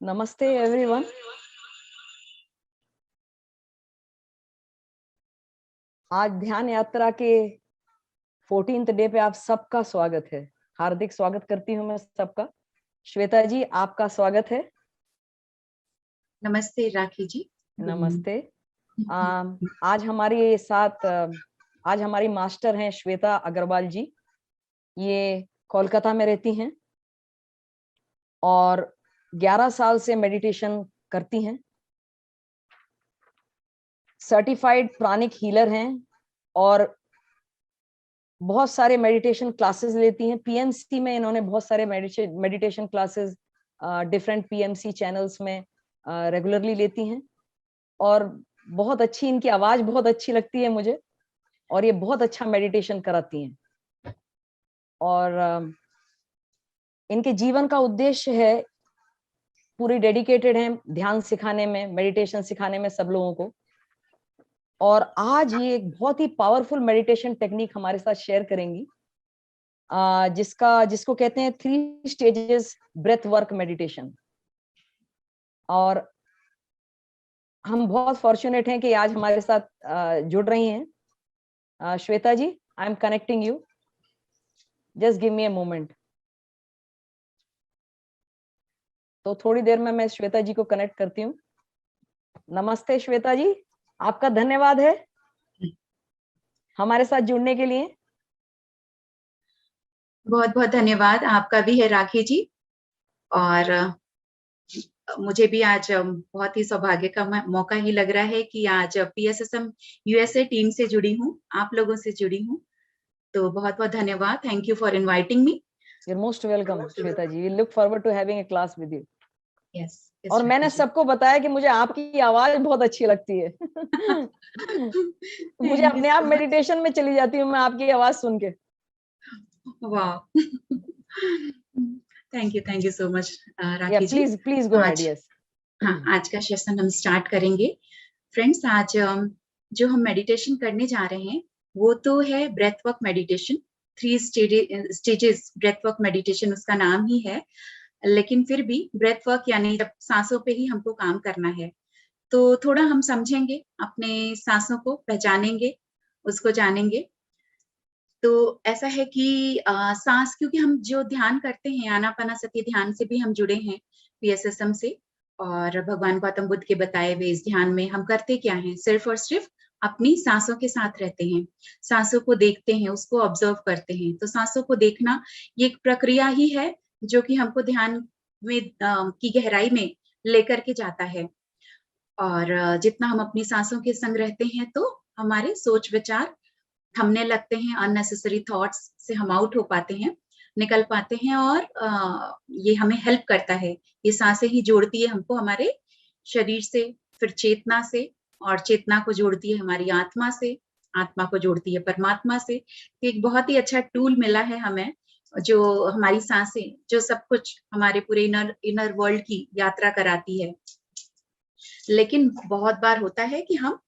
नमस्ते एवरीवन। आज ध्यान यात्रा के 14th डे पे आप सबका स्वागत है। हार्दिक स्वागत करती हूँ मैं सबका। श्वेता जी, आपका स्वागत है। नमस्ते राखी जी। नमस्ते। आज हमारे साथ आज हमारी मास्टर हैं श्वेता अग्रवाल जी। ये कोलकाता में रहती हैं और 11 साल से मेडिटेशन करती हैं। सर्टिफाइड प्राणिक हीलर हैं और बहुत सारे मेडिटेशन क्लासेस लेती हैं। पीएमसी में इन्होंने बहुत सारे meditation classes different PMC channels में रेगुलरली लेती हैं और बहुत अच्छी, इनकी आवाज बहुत अच्छी लगती है मुझे और ये बहुत अच्छा मेडिटेशन कराती हैं। और इनके जीवन का उद्देश्य है, पूरी डेडिकेटेड हैं ध्यान सिखाने में, मेडिटेशन सिखाने में सब लोगों को। और आज ये एक बहुत ही पावरफुल मेडिटेशन टेक्निक हमारे साथ शेयर करेंगी, जिसको कहते हैं 3 स्टेजेस ब्रेथ वर्क मेडिटेशन। और हम बहुत फॉर्चुनेट हैं कि आज हमारे साथ जुड़ रही हैं। Shweta ji, I am connecting you, just give me a moment. तो थोड़ी देर में मैं श्वेता जी को कनेक्ट करती हूँ। नमस्ते श्वेता जी, आपका धन्यवाद है हमारे साथ जुड़ने के लिए। बहुत बहुत धन्यवाद आपका भी है राखी जी। और मुझे भी आज बहुत ही सौभाग्य का मौका ही लग रहा है कि आज पीएसएसएम यूएसए टीम से जुड़ी हूँ, आप लोगों से जुड़ी हूँ। तो बहुत बहुत धन्यवाद। Thank you for inviting me. You're most welcome Shweta ji. We look forward to having a class with you. Yes, और मैंने सबको बताया कि मुझे आपकी आवाज बहुत अच्छी लगती है। मुझे अपने आप मेडिटेशन में चली जाती हूँ मैं आपकी आवाज सुन के। वाह, thank you so much Rakhi ji. Please go ahead. Yes, हाँ, आज का सेशन हम स्टार्ट करेंगे। फ्रेंड्स, आज जो हम मेडिटेशन करने जा रहे हैं वो तो है breath work meditation. 3 stages breath work meditation उसका नाम ही है, लेकिन फिर भी ब्रेथ वर्क यानी जब सांसों पे ही हमको काम करना है, तो थोड़ा हम समझेंगे, अपने सांसों को पहचानेंगे, उसको जानेंगे। तो ऐसा है कि सांस, क्योंकि हम जो ध्यान करते हैं आनापानासति ध्यान से भी हम जुड़े हैं पीएसएसएम से, और भगवान गौतम बुद्ध के बताए हुए इस ध्यान में हम करते क्या हैं, सिर्फ और सिर्फ अपनी सांसों के साथ रहते हैं, सांसों को देखते हैं, उसको ऑब्जर्व करते हैं। तो सांसों को देखना ये एक प्रक्रिया ही है जो कि हमको ध्यान में की गहराई में लेकर के जाता है। और जितना हम अपनी सांसों के संग रहते हैं तो हमारे सोच विचार थमने लगते हैं, अननेसेसरी थॉट्स से हम आउट हो पाते हैं, निकल पाते हैं। और ये हमें हेल्प करता है, ये सांसें ही जोड़ती है हमको हमारे शरीर से, फिर चेतना से, और चेतना को जोड़ती है हमारी आत्मा से, आत्मा को जोड़ती है परमात्मा से। तो एक बहुत ही अच्छा टूल मिला है हमें, जो हमारी सांसें, जो सब कुछ हमारे पूरे इनर वर्ल्ड की यात्रा कराती है। लेकिन बहुत बार होता है कि हम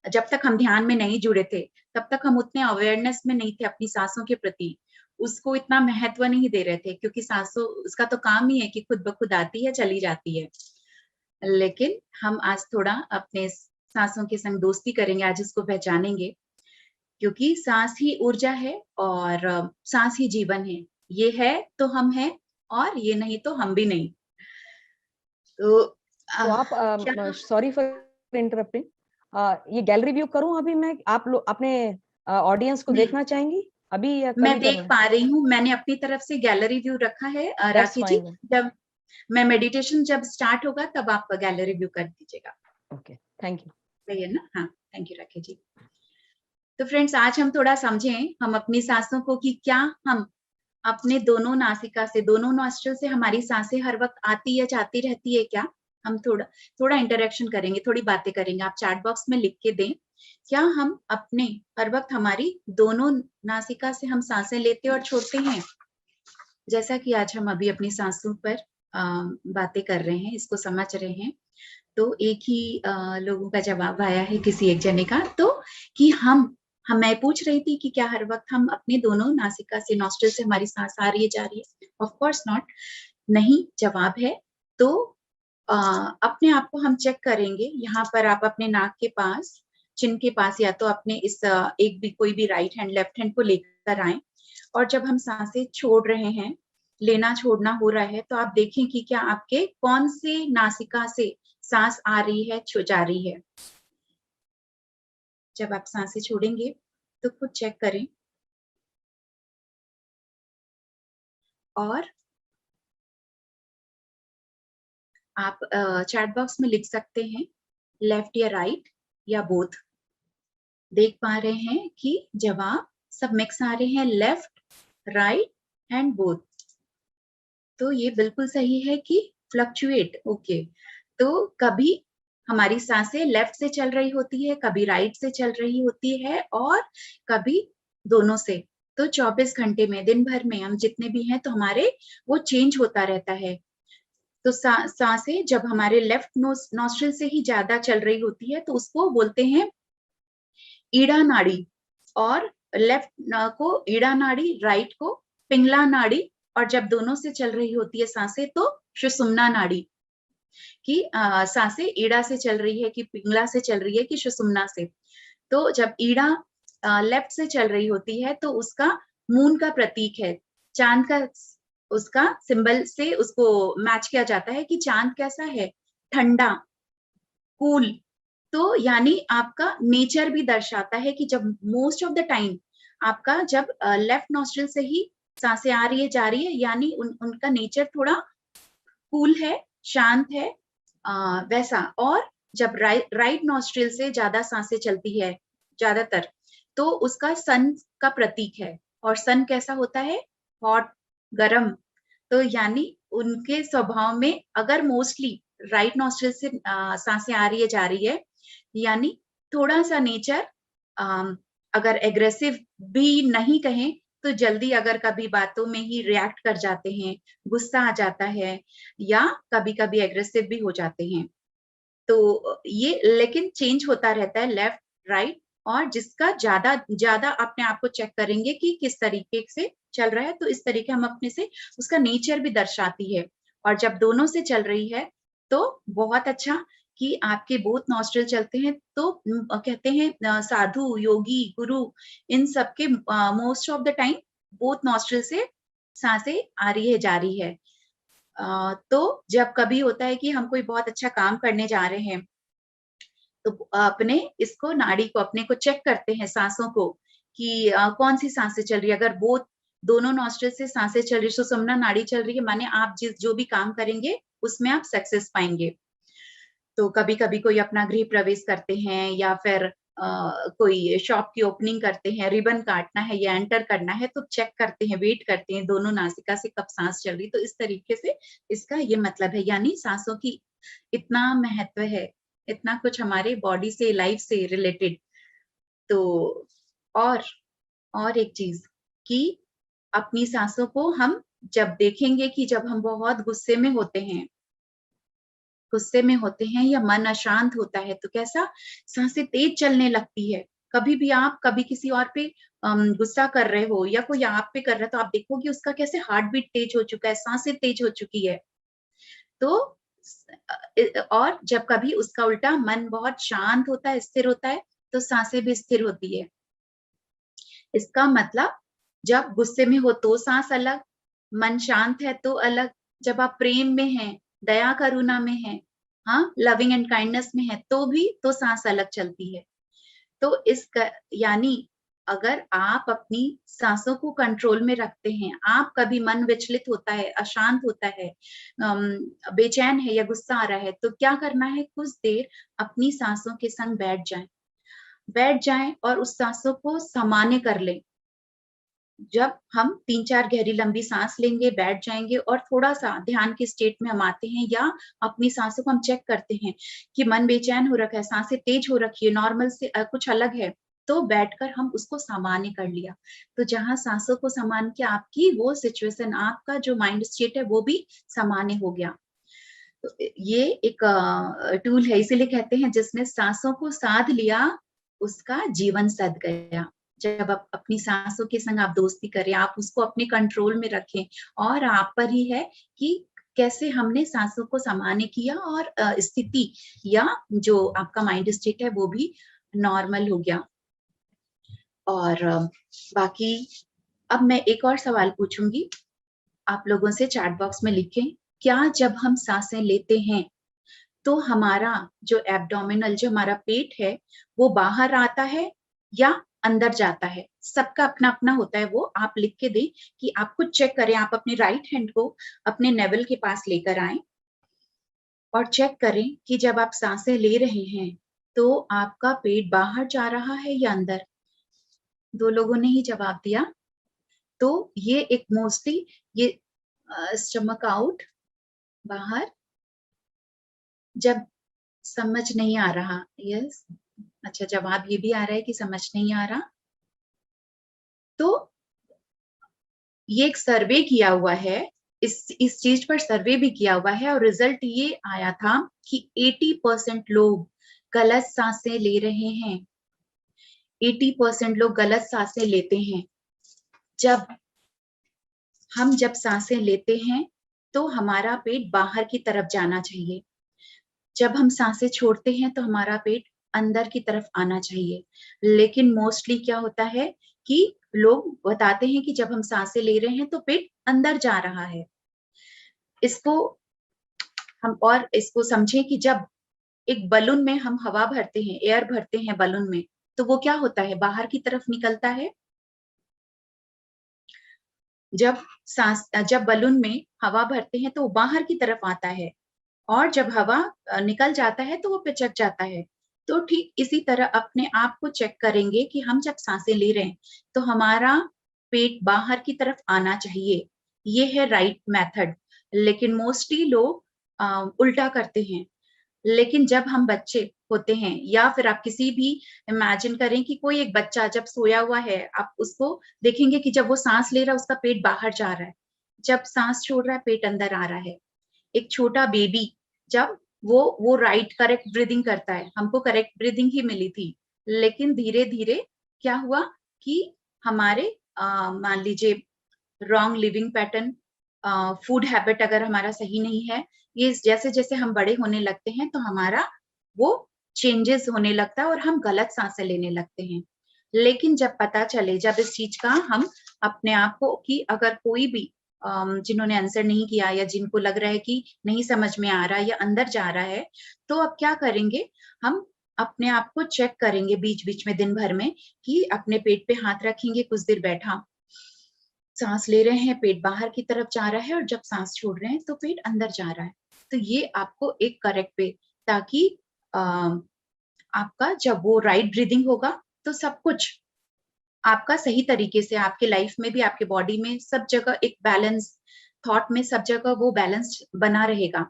जब तक हम ध्यान में नहीं जुड़े थे तब तक हम उतने अवेयरनेस में नहीं थे अपनी सांसों के प्रति, उसको इतना महत्व नहीं दे रहे थे, क्योंकि सांसों, उसका तो काम ही है कि खुद ब खुद आती है, चली जाती है। लेकिन हम आज थोड़ा अपने सांसों के संग दोस्ती करेंगे, आज इसको पहचानेंगे, क्योंकि सांस ही ऊर्जा है और सांस ही जीवन है। ये है तो हम हैं, और ये नहीं तो हम भी नहीं। तो आप, सॉरी फॉर इंटरप्टिंग, ये गैलरी व्यू करूं अभी मैं? आप लोग अपने ऑडियंस को देखना चाहेंगी अभी या कभी? मैं देख पा रही हूँ, मैंने अपनी तरफ से गैलरी व्यू रखा है राखी जी। जब मैं मेडिटेशन जब स्टार्ट होगा तब आप गैलरी व्यू कर दीजिएगा। Okay, thank you. सही है ना? हाँ, थैंक यू राखी जी। तो फ्रेंड्स, आज हम थोड़ा समझें हम अपनी सांसों को, कि क्या हम अपने दोनों नासिका से, दोनों नॉस्ट्रिल से हमारी सांसें हर वक्त आती है, जाती रहती है क्या? हम थोड़ा इंटरेक्शन करेंगे, थोड़ी बातें करेंगे। आप चैट बॉक्स में लिख के दें, क्या हम अपने हर वक्त हमारी दोनों नासिका से हम सांसें लेते और छोड़ते हैं? जैसा कि आज हम अभी अपनी सांसों पर बातें कर रहे हैं, इसको समझ रहे हैं, तो एक ही लोगों का जवाब आया है किसी एक जने का, तो कि मैं पूछ रही थी कि क्या हर वक्त हम अपने दोनों नासिका से, नॉस्ट्रिल से हमारी सांस आ रही है, जा रही है? ऑफ कोर्स नॉट, नहीं जवाब है। तो अपने आप को हम चेक करेंगे। यहाँ पर आप अपने नाक के पास, चिन के पास, या तो अपने इस एक भी कोई भी राइट हैंड लेफ्ट हैंड को लेकर आए, और जब हम सांसें छोड़ रहे हैं, लेना छोड़ना हो रहा है, तो आप देखें कि क्या आपके कौन से नासिका से सांस आ रही है, जा रही है। जब आप सांसें छोड़ेंगे तो खुद चेक करें, और आप चैट बॉक्स में लिख सकते हैं लेफ्ट या राइट या बोथ। देख पा रहे हैं कि जवाब सब मिक्स आ रहे हैं, लेफ्ट, राइट एंड बोथ। तो ये बिल्कुल सही है कि फ्लक्चुएट। ओके, तो कभी हमारी सांसें लेफ्ट से चल रही होती है, कभी राइट से चल रही होती है, और कभी दोनों से। तो 24 घंटे में, दिन भर में हम जितने भी हैं, तो हमारे वो चेंज होता रहता है। तो सांसें जब हमारे लेफ्ट नॉस्ट्रिल से ही ज्यादा चल रही होती है, तो उसको बोलते हैं ईड़ा नाड़ी, और लेफ्ट को ईड़ा नाड़ी, राइट को पिंगला नाड़ी, और जब दोनों से चल रही होती है सांसें तो सुषुम्ना नाड़ी। कि सांसें ईड़ा से चल रही है कि पिंगला से चल रही है कि सुषुम्ना से। तो जब ईड़ा लेफ्ट से चल रही होती है तो उसका मून का प्रतीक है, चांद का, उसका सिंबल से उसको मैच किया जाता है कि चांद कैसा है, ठंडा, कूल। तो यानी आपका नेचर भी दर्शाता है कि जब मोस्ट ऑफ द टाइम आपका जब लेफ्ट नॉस्ट्रिल से ही सांसें आ रही है जा रही है, यानी उनका नेचर थोड़ा कूल है, शांत है, वैसा। और जब राइट नॉस्ट्रिल से ज्यादा सांसें चलती है ज्यादातर, तो उसका सन का प्रतीक है। और सन कैसा होता है, हॉट, गरम। तो यानी उनके स्वभाव में अगर मोस्टली राइट नॉस्ट्रिल से सांसें आ रही है जा रही है, यानी थोड़ा सा नेचर, अगर एग्रेसिव भी नहीं कहें तो जल्दी अगर कभी बातों में ही रिएक्ट कर जाते हैं, गुस्सा आ जाता है, या कभी कभी एग्रेसिव भी हो जाते हैं। तो ये लेकिन चेंज होता रहता है लेफ्ट राइट, और जिसका ज्यादा ज्यादा अपने आप को चेक करेंगे कि किस तरीके से चल रहा है, तो इस तरीके हम अपने से उसका नेचर भी दर्शाती है। और जब दोनों से चल रही है तो बहुत अच्छा कि आपके बोथ नॉस्ट्रिल चलते हैं। तो कहते हैं साधु, योगी, गुरु, इन सबके most of the time both nostril से सांसें आ रही है जा रही है। तो जब कभी होता है कि हम कोई बहुत अच्छा काम करने जा रहे हैं, तो अपने इसको नाड़ी को अपने को चेक करते हैं, सांसों को, कि कौन सी सांसें चल रही है। अगर वो दोनों नॉस्ट्रिल से सांसें चल रही है, सुषुम्ना नाड़ी चल रही है, माने आप जो भी काम करेंगे उसमें आप सक्सेस पाएंगे। तो कभी कभी कोई अपना गृह प्रवेश करते हैं, या फिर कोई शॉप की ओपनिंग करते हैं, रिबन काटना है या एंटर करना है, तो चेक करते हैं, वेट करते हैं दोनों नासिका से कब सांस चल रही। तो इस तरीके से इसका ये मतलब है, यानी सांसों की इतना महत्व है, इतना कुछ हमारे बॉडी से, लाइफ से रिलेटेड। तो और और एक चीज कि अपनी सांसों को हम जब देखेंगे कि जब हम बहुत गुस्से में होते हैं या मन अशांत होता है, तो कैसा सांसें तेज चलने लगती है। कभी भी आप कभी किसी और पे गुस्सा कर रहे हो, या कोई आप पे कर रहा है, तो आप देखोगे उसका कैसे हार्ट बीट तेज हो चुका है, सांसें तेज हो चुकी है। तो और जब कभी उसका उल्टा मन बहुत शांत होता है, स्थिर होता है, तो सांसें भी स्थिर होती है। इसका मतलब जब गुस्से में हो तो सांस अलग, मन शांत है तो अलग, जब आप प्रेम में हैं, दया करुणा में हैं, हाँ, लविंग एंड काइंडनेस में है, तो भी तो सांस अलग चलती है। तो यानी अगर आप अपनी सांसों को कंट्रोल में रखते हैं, आप कभी मन विचलित होता है, अशांत होता है, बेचैन है या गुस्सा आ रहा है, तो क्या करना है, कुछ देर अपनी सांसों के संग बैठ जाएं और उस सांसों को सामान्य कर लें। जब हम 3-4 गहरी लंबी सांस लेंगे, बैठ जाएंगे, और थोड़ा सा ध्यान की स्टेट में हम आते हैं, या अपनी सांसों को हम चेक करते हैं कि मन बेचैन हो रखा है, सांसें तेज हो रखी है, नॉर्मल से कुछ अलग है, तो बैठकर हम उसको सामान्य कर लिया। तो जहां सांसों को सामान्य किया, आपकी वो सिचुएशन, आपका जो माइंड स्टेट है वो भी सामान्य हो गया। तो ये एक टूल है, इसीलिए कहते हैं जिसने सांसों को साध लिया उसका जीवन सध गया। जब आप अपनी सांसों के संग आप दोस्ती करें, आप उसको अपने कंट्रोल में रखें, और आप पर ही है कि कैसे हमने सांसों को सामान्य किया और स्थिति या जो आपका माइंड स्टेट है वो भी नॉर्मल हो गया। और बाकी अब मैं एक और सवाल पूछूंगी आप लोगों से, चैट बॉक्स में लिखें, क्या जब हम सांसें लेते हैं तो हमारा जो एब्डोमिनल, जो हमारा पेट है, वो बाहर आता है या अंदर जाता है? सबका अपना अपना होता है, वो आप लिख के दें कि आप खुद चेक करें। आप अपने राइट हैंड को अपने नेवल के पास लेकर आए और चेक करें कि जब आप सांसें ले रहे हैं तो आपका पेट बाहर जा रहा है या अंदर। 2 लोगों ने ही जवाब दिया। तो ये एक मोस्टली ये स्टमक आउट, बाहर, जब समझ नहीं आ रहा। यस, अच्छा, जवाब ये भी आ रहा है कि समझ नहीं आ रहा। तो ये एक सर्वे किया हुआ है, इस चीज पर सर्वे भी किया हुआ है और रिजल्ट ये आया था कि 80% लोग गलत सांसें ले रहे हैं। 80% लोग गलत सांसें लेते हैं। जब सांसें लेते हैं तो हमारा पेट बाहर की तरफ जाना चाहिए। जब हम सांसें छोड़ते हैं तो हमारा पेट अंदर की तरफ आना चाहिए। लेकिन मोस्टली क्या होता है कि लोग बताते हैं कि जब हम सांसें ले रहे हैं तो पेट अंदर जा रहा है। इसको समझें कि जब एक बलून में हम हवा भरते हैं, एयर भरते हैं बलून में, तो वो क्या होता है, बाहर की तरफ निकलता है। जब बलून में हवा भरते हैं तो वो बाहर की तरफ आता है और जब हवा निकल जाता है तो वो पिचक जाता है। तो ठीक इसी तरह अपने आप को चेक करेंगे कि हम जब सांसें ले रहे हैं तो हमारा पेट बाहर की तरफ आना चाहिए। ये है राइट मेथड। लेकिन मोस्टली लोग उल्टा करते हैं। लेकिन जब हम बच्चे होते हैं या फिर आप किसी भी, इमेजिन करें कि कोई एक बच्चा जब सोया हुआ है, आप उसको देखेंगे कि जब वो सांस ले रहा है उसका पेट बाहर जा रहा है, जब सांस छोड़ रहा है पेट अंदर आ रहा है। एक छोटा बेबी जब वो राइट करेक्ट ब्रीदिंग करता है, हमको करेक्ट ब्रीदिंग ही मिली थी, लेकिन धीरे धीरे क्या हुआ कि हमारे मान लीजिए wrong living pattern, food habit अगर हमारा सही नहीं है, ये जैसे जैसे हम बड़े होने लगते हैं तो हमारा वो चेंजेस होने लगता है और हम गलत सांसें लेने लगते हैं। लेकिन जब पता चले, जब इस चीज का हम अपने आप को, कि अगर कोई भी जिन्होंने आंसर नहीं किया या जिनको लग रहा है कि नहीं समझ में आ रहा या अंदर जा रहा है, तो अब क्या करेंगे, हम अपने आप को चेक करेंगे बीच बीच में दिन भर में, कि अपने पेट पे हाथ रखेंगे, कुछ देर बैठा, सांस ले रहे हैं पेट बाहर की तरफ जा रहा है और जब सांस छोड़ रहे हैं तो पेट अंदर जा रहा है। तो ये आपको एक करेक्ट पे, ताकि आपका जब वो राइट ब्रीदिंग होगा तो सब कुछ आपका सही तरीके से, आपके लाइफ में भी, आपके बॉडी में, सब जगह एक बैलेंस, थॉट में सब जगह वो बैलेंस बना रहेगा।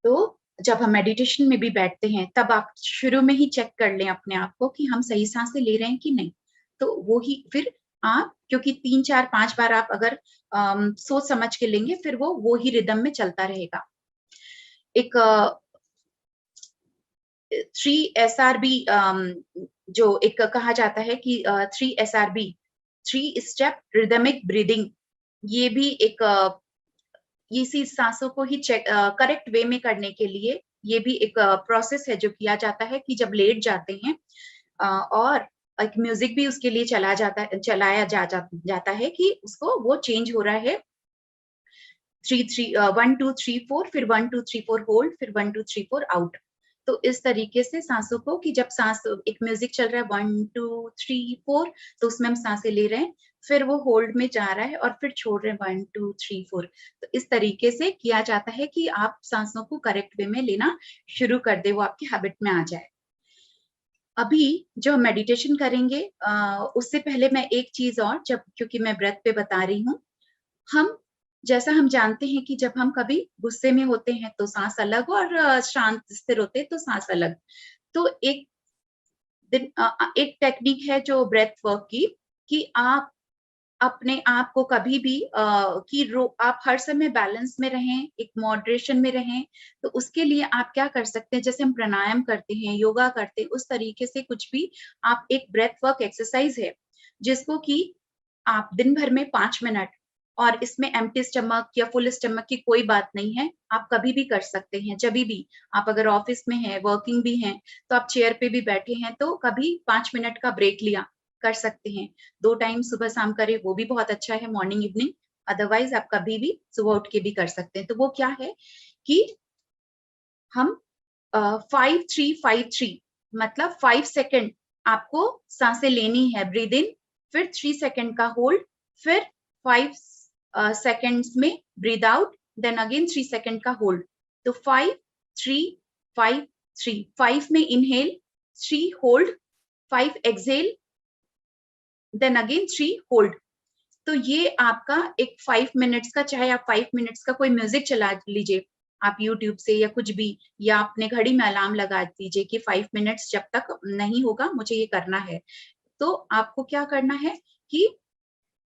तो जब हम मेडिटेशन में भी बैठते हैं तब आप शुरू में ही चेक कर लें अपने आप को कि हम सही सांसें ले रहे हैं कि नहीं। तो वो ही फिर आप, क्योंकि 3 4 5 बार आप अगर सोच समझ के लेंगे, फिर वो ही रिदम में चलता रहेगा। एक 3 SRB, जो एक कहा जाता है कि 3 SRB, 3 स्टेप रिदमिक ब्रीदिंग, ये भी एक इसी सांसों को ही चेक करेक्ट वे में करने के लिए ये भी एक प्रोसेस है जो किया जाता है कि जब लेट जाते हैं, और एक म्यूजिक भी उसके लिए चलाया जाता है कि उसको वो चेंज हो रहा है। 1 2 3 4, फिर 1 2 3 4 होल्ड, फिर 1 2 3 4 आउट। तो इस तरीके से सांसों को, कि जब सांस, एक म्यूजिक चल रहा है 1 2 3 4, तो उसमें हम सांसें ले रहे हैं, फिर वो होल्ड में जा रहा है और फिर छोड़ रहे हैं 1 2 3 4। तो इस तरीके से किया जाता है कि आप सांसों को करेक्ट वे में लेना शुरू कर दे, वो आपकी हैबिट में आ जाए। अभी जो हम मेडिटेशन करेंगे, उससे पहले मैं एक चीज और, जब क्योंकि मैं ब्रेथ पे बता रही हूँ, जैसा हम जानते हैं कि जब हम कभी गुस्से में होते हैं तो सांस अलग, और शांत स्थिर होते हैं तो सांस अलग। तो एक टेक्निक है जो ब्रेथ वर्क की, कि आप अपने आप को कभी भी आप हर समय बैलेंस में रहें, एक मॉडरेशन में रहें। तो उसके लिए आप क्या कर सकते हैं, जैसे हम प्राणायाम करते हैं, योगा करते हैं, उस तरीके से कुछ भी आप, एक ब्रेथ वर्क एक्सरसाइज है जिसको कि आप दिन भर में 5 मिनट और इसमें एम्प्टी स्टमक या फुल स्टमक की कोई बात नहीं है, आप कभी भी कर सकते हैं, जब भी। आप अगर ऑफिस में हैं, वर्किंग भी हैं, तो आप चेयर पे भी बैठे हैं तो कभी 5 मिनट का ब्रेक लिया कर सकते हैं। 2 टाइम सुबह शाम करें वो भी बहुत अच्छा है, मॉर्निंग इवनिंग। अदरवाइज आप कभी भी सुबह उठ के भी कर सकते हैं। तो वो क्या है कि हम 5-3-5-3 मतलब 5 सेकेंड आपको सांसें लेनी है, ब्रीद इन, फिर 3 सेकेंड का होल्ड, फिर 5 सेकेंड्स में breathe out, then again 3 second का होल्ड। तो 5-3-5-3, 5 में inhale, 3 hold, 5 exhale, then again 3 hold. तो ये आपका एक 5 मिनट्स का, चाहे आप 5 मिनट्स का कोई म्यूजिक चला लीजिए आप यूट्यूब से या कुछ भी, या अपने घड़ी में अलार्म लगा दीजिए कि 5 मिनट्स जब तक नहीं होगा मुझे ये करना है। तो आपको क्या करना है कि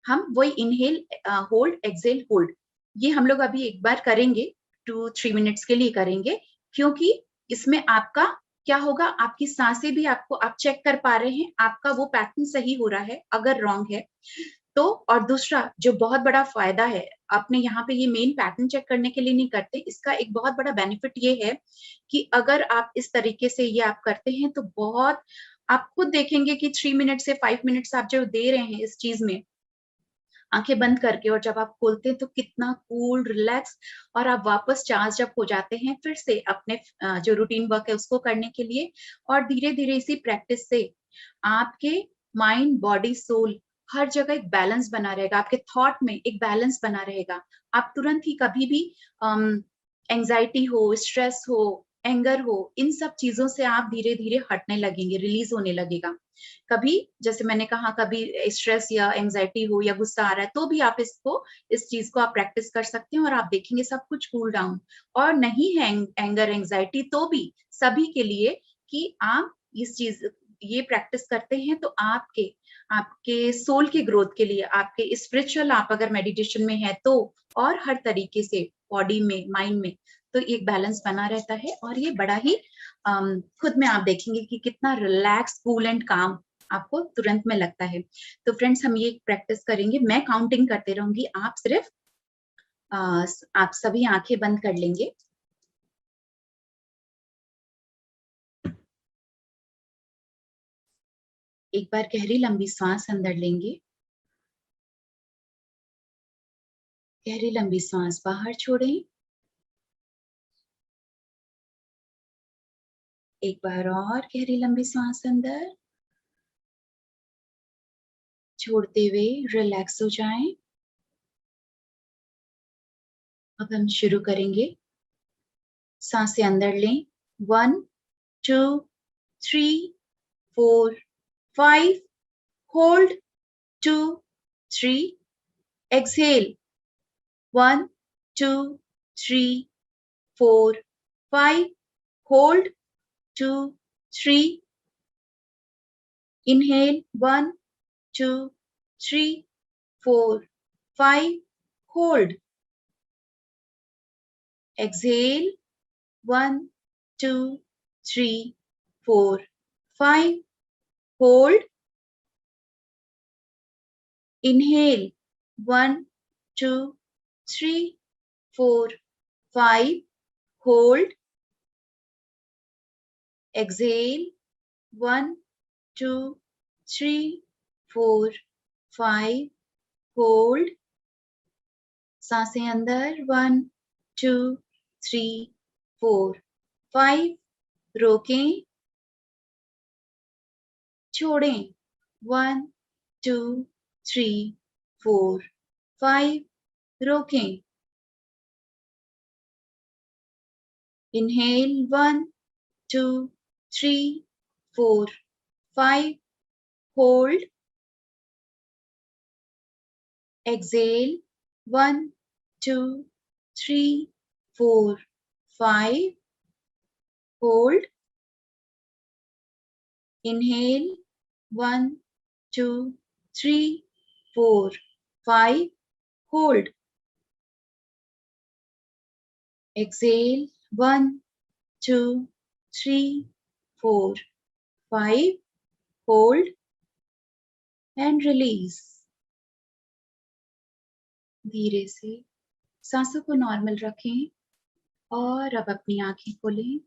हम वही इनहेल, होल्ड, एक्सहेल, होल्ड, ये हम लोग अभी एक बार करेंगे, 2-3 मिनट्स के लिए करेंगे, क्योंकि इसमें आपका क्या होगा, आपकी सांसें भी आपको, आप चेक कर पा रहे हैं आपका वो पैटर्न सही हो रहा है, अगर रॉन्ग है तो। और दूसरा जो बहुत बड़ा फायदा है, आपने यहाँ पे ये मेन पैटर्न चेक करने के लिए नहीं करते, इसका एक बहुत बड़ा बेनिफिट ये है कि अगर आप इस तरीके से ये आप करते हैं तो बहुत, आप खुद देखेंगे कि 3 मिनट से 5 मिनट्स आप जो दे रहे हैं इस चीज में, आंखें बंद करके, और जब आप खोलते हैं तो कितना कूल, रिलैक्स, और आप वापस चार्ज जब हो जाते हैं फिर से अपने जो रूटीन वर्क है उसको करने के लिए। और धीरे धीरे इसी प्रैक्टिस से आपके माइंड, बॉडी, सोल हर जगह एक बैलेंस बना रहेगा, आपके थॉट में एक बैलेंस बना रहेगा। आप तुरंत ही कभी भी एंजाइटी हो, स्ट्रेस हो, एंगर हो, इन सब चीजों से आप धीरे धीरे हटने लगेंगे, रिलीज होने लगेगा। कभी, जैसे मैंने कहा, कभी स्ट्रेस या एंजाइटी हो या गुस्सा आ रहा है तो भी आप इसको, इस चीज को आप प्रैक्टिस कर सकते हैं और आप देखेंगे सब कुछ कूल डाउन। और नहीं है एंगर, एंजाइटी, तो भी सभी के लिए कि आप इस चीज, ये प्रैक्टिस करते हैं तो आपके आपके सोल की ग्रोथ के लिए, आपके स्पिरिचुअल, आप अगर मेडिटेशन में है तो, और हर तरीके से बॉडी में, माइंड में, तो एक बैलेंस बना रहता है। और ये बड़ा ही खुद में आप देखेंगे कि कितना रिलैक्स, कूल एंड काम आपको तुरंत में लगता है। तो फ्रेंड्स, हम ये प्रैक्टिस करेंगे, मैं काउंटिंग करते रहूंगी, आप सिर्फ आप सभी आंखें बंद कर लेंगे। एक बार गहरी लंबी सांस अंदर लेंगे, गहरी लंबी सांस बाहर छोड़ें। एक बार और गहरी लंबी सांस अंदर, छोड़ते हुए रिलैक्स हो जाएं। अब हम शुरू करेंगे, सांसें अंदर लें, 1 2 3 4 5, hold, 2 3, exhale, 1 2 3 4 5, hold, 2 3, inhale, 1 2 3 4 5, hold, exhale, 1 2 3 4 5, hold, inhale, 1 2 3 4 5, hold, exhale, 1 2 3 4 5, hold, सांसें अंदर, 1 2 3 4 5, रोकें, छोड़ें, 1 2 3 4 5, रोकें, inhale, 1 2 3 4 5, hold, exhale, 1 2 3 4 5, hold, inhale, 1 2 3 4 5, hold, exhale, 1 2 3 4 5, hold, and release. धीरे से सांसों को नॉर्मल रखें और अब अपनी आंखें खोलें।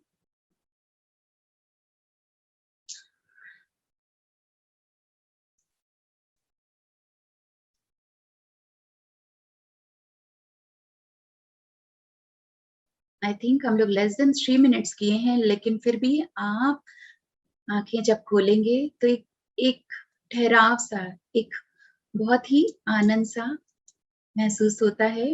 आई थिंक हम लोग लेस देन 3 मिनट्स किए हैं, लेकिन फिर भी आप आंखें जब खोलेंगे तो एक ठहराव सा, एक बहुत ही आनंद सा महसूस होता है।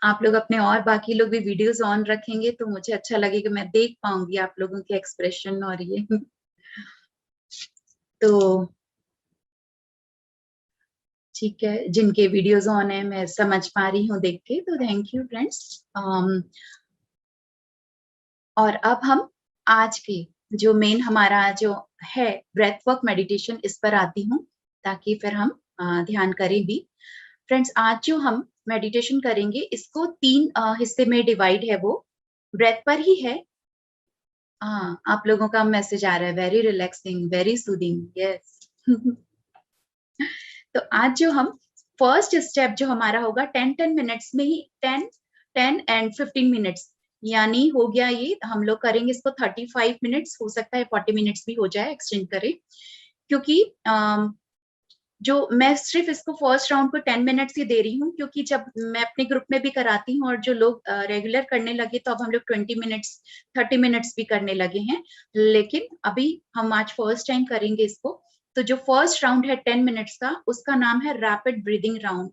आप लोग अपने और बाकी लोग भी वीडियोस ऑन रखेंगे तो मुझे अच्छा लगेगा, मैं देख पाऊंगी आप लोगों के एक्सप्रेशन और ये तो ठीक है, जिनके वीडियोस ऑन है मैं समझ पा रही हूँ देख के, तो थैंक यू फ्रेंड्स। और अब हम आज के जो मेन हमारा जो है ब्रेथ वर्क मेडिटेशन, इस पर आती हूँ ताकि फिर हम ध्यान करें भी। फ्रेंड्स, आज जो हम मेडिटेशन करेंगे इसको 3 हिस्से में डिवाइड है, वो ब्रेथ पर ही है। हाँ, आप लोगों का मैसेज आ रहा है, very relaxing, very soothing, yes. तो आज जो हम फर्स्ट स्टेप जो हमारा होगा 10 मिनट्स में ही, 10 एंड 15 मिनट्स, यानी हो गया ये, हम लोग करेंगे इसको 35 मिनट्स, हो सकता है 40 मिनट्स भी हो जाए, एक्सटेंड करें, क्योंकि जो मैं सिर्फ इसको फर्स्ट राउंड को 10 मिनट्स ही दे रही हूँ, क्योंकि जब मैं अपने ग्रुप में भी कराती हूँ और जो लोग रेगुलर करने लगे तो अब हम लोग 20 मिनट्स 30 मिनट्स भी करने लगे हैं, लेकिन अभी हम आज फर्स्ट टाइम करेंगे इसको। तो जो फर्स्ट राउंड है 10 मिनट्स का, उसका नाम है rapid breathing round.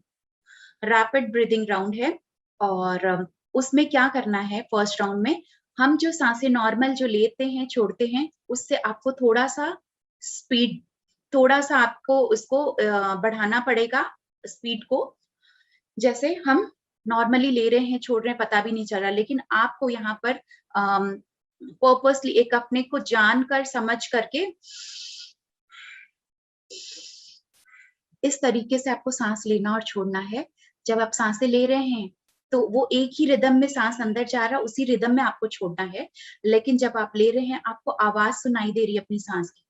Rapid breathing round है, और उसमें क्या करना है, फर्स्ट राउंड में हम जो सांसें नॉर्मल जो लेते हैं छोड़ते हैं, उससे आपको थोड़ा सा स्पीड, थोड़ा सा आपको उसको बढ़ाना पड़ेगा स्पीड को। जैसे हम नॉर्मली ले रहे हैं छोड़ रहे हैं पता भी नहीं चल रहा, लेकिन आपको यहाँ पर पर्पसली एक अपने को जानकर समझ करके इस तरीके से आपको सांस लेना और छोड़ना है। जब आप सांसें ले रहे हैं तो वो एक ही रिदम में सांस अंदर जा रहा है, उसी रिदम में आपको छोड़ना है, लेकिन जब आप ले रहे हैं आपको आवाज सुनाई दे रही है अपनी सांस की।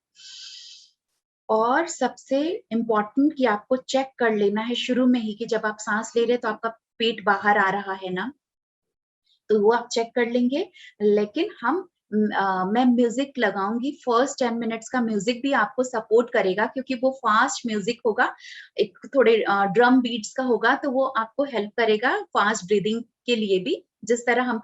और सबसे इम्पोर्टेंट कि आपको चेक कर लेना है शुरू में ही कि जब आप सांस ले रहे हैं तो आपका पेट बाहर आ रहा है ना, तो वो आप चेक कर लेंगे। लेकिन मैं म्यूजिक लगाऊंगी, फर्स्ट 10 मिनट्स का म्यूजिक भी आपको सपोर्ट करेगा, क्योंकि वो फास्ट म्यूजिक होगा, एक थोड़े ड्रम बीट्स का होगा, तो वो आपको हेल्प करेगा फास्ट ब्रीदिंग के लिए भी। जिस तरह हम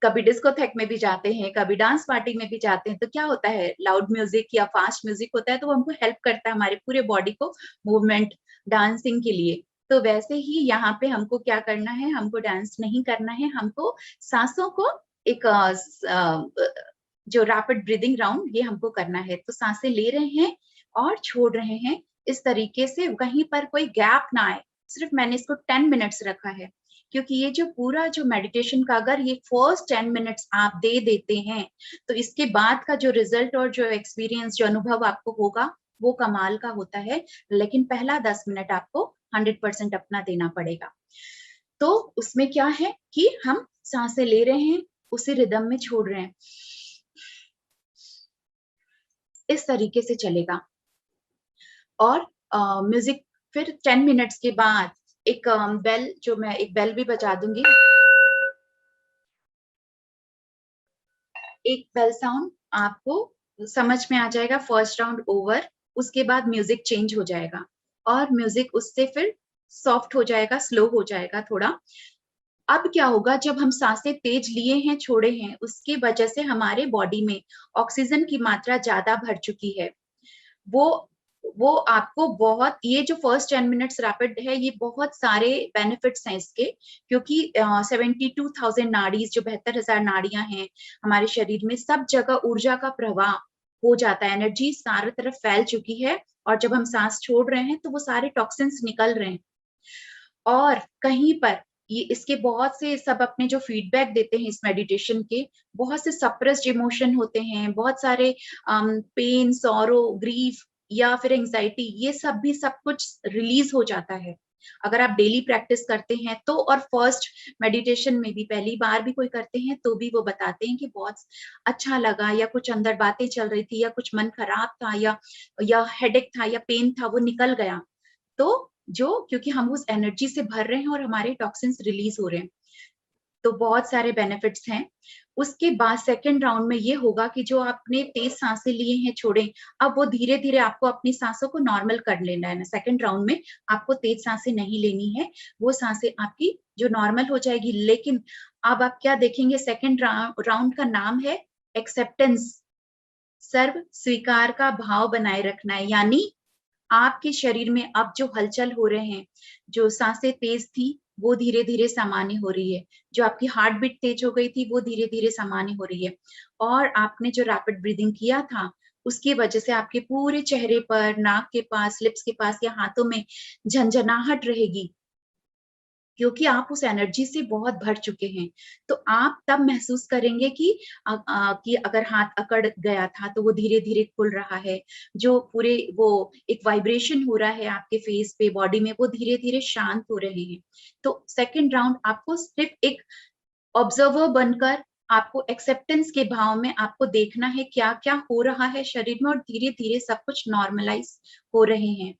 कभी डिस्कोथेक में भी जाते हैं, कभी डांस पार्टी में भी जाते हैं, तो क्या होता है, लाउड म्यूजिक या फास्ट म्यूजिक होता है तो वो हमको हेल्प करता है हमारे पूरे बॉडी को मूवमेंट, डांसिंग के लिए। तो वैसे ही यहाँ पे हमको क्या करना है, हमको डांस नहीं करना है, हमको सांसों को एक जो रैपिड ब्रीदिंग राउंड ये हमको करना है। तो सांसें ले रहे हैं और छोड़ रहे हैं इस तरीके से, कहीं पर कोई गैप ना आए। सिर्फ मैंने इसको 10 मिनट्स रखा है, क्योंकि ये जो पूरा जो मेडिटेशन का अगर ये फर्स्ट 10 मिनट्स आप दे देते हैं तो इसके बाद का जो रिजल्ट और जो एक्सपीरियंस, जो अनुभव आपको होगा वो कमाल का होता है। लेकिन पहला 10 मिनट आपको 100% अपना देना पड़ेगा। तो उसमें क्या है कि हम सांसें ले रहे हैं, उसी रिदम में छोड़ रहे हैं, इस तरीके से चलेगा। और म्यूजिक फिर 10 मिनट्स के बाद एक बेल, जो मैं एक बेल भी बजा दूंगी, एक बेल साउंड आपको समझ में आ जाएगा। फर्स्ट राउंड ओवर, उसके बाद म्यूजिक चेंज हो जाएगा और म्यूजिक उससे फिर सॉफ्ट हो जाएगा, स्लो हो जाएगा थोड़ा। अब क्या होगा, जब हम सांसें तेज लिए हैं छोड़े हैं, उसकी वजह से हमारे बॉडी में ऑक्सीजन की मात्रा ज्यादा भर चुकी है। वो आपको बहुत, ये जो फर्स्ट 10 मिनट्स रैपिड है ये बहुत सारे बेनिफिट्स हैं इसके, क्योंकि 72,000 नाड़ीज, जो 72,000 नाड़ियां हैं हमारे शरीर में, सब जगह ऊर्जा का प्रवाह हो जाता है, एनर्जी सारी तरफ फैल चुकी है। और जब हम सांस छोड़ रहे हैं तो वो सारे टॉक्सिन्स निकल रहे हैं। और कहीं पर ये इसके बहुत से सब अपने जो फीडबैक देते हैं इस मेडिटेशन के, बहुत से सप्रेस्ड इमोशन होते हैं, बहुत सारे पेन, सॉरो, ग्रीफ या फिर एंजाइटी, ये सब भी सब कुछ रिलीज हो जाता है अगर आप डेली प्रैक्टिस करते हैं तो। और फर्स्ट मेडिटेशन में भी पहली बार भी कोई करते हैं तो भी वो बताते हैं कि बहुत अच्छा लगा, या कुछ अंदर बातें चल रही थी, या कुछ मन खराब था, या हेडेक था, या पेन था, वो निकल गया। तो जो क्योंकि हम उस एनर्जी से भर रहे हैं और हमारे टॉक्सिन्स रिलीज हो रहे हैं, तो बहुत सारे बेनिफिट्स हैं। उसके बाद सेकंड राउंड में ये होगा कि जो आपने तेज सांसें लिए हैं छोड़े, अब वो धीरे धीरे आपको अपनी सांसों को नॉर्मल कर लेना है ना। सेकंड राउंड में आपको तेज सांसें नहीं लेनी है, वो सांसें आपकी जो नॉर्मल हो जाएगी। लेकिन अब आप क्या देखेंगे, सेकंड राउंड का नाम है एक्सेप्टेंस, सर्व स्वीकार का भाव बनाए रखना है। यानी आपके शरीर में अब जो हलचल हो रहे हैं, जो सांसें तेज थी वो धीरे धीरे सामान्य हो रही है, जो आपकी हार्ट बीट तेज हो गई थी वो धीरे धीरे सामान्य हो रही है, और आपने जो रैपिड ब्रीदिंग किया था उसकी वजह से आपके पूरे चेहरे पर, नाक के पास, लिप्स के पास या हाथों में झंझनाहट रहेगी, क्योंकि आप उस एनर्जी से बहुत भर चुके हैं। तो आप तब महसूस करेंगे कि अगर हाथ अकड़ गया था तो वो धीरे धीरे खुल रहा है, जो पूरे वो एक वाइब्रेशन हो रहा है आपके फेस पे, बॉडी में, वो धीरे धीरे शांत हो रहे हैं। तो सेकंड राउंड आपको सिर्फ एक ऑब्जर्वर बनकर, आपको एक्सेप्टेंस के भाव में आपको देखना है क्या क्या हो रहा है शरीर में, और धीरे धीरे सब कुछ नॉर्मलाइज हो रहे हैं।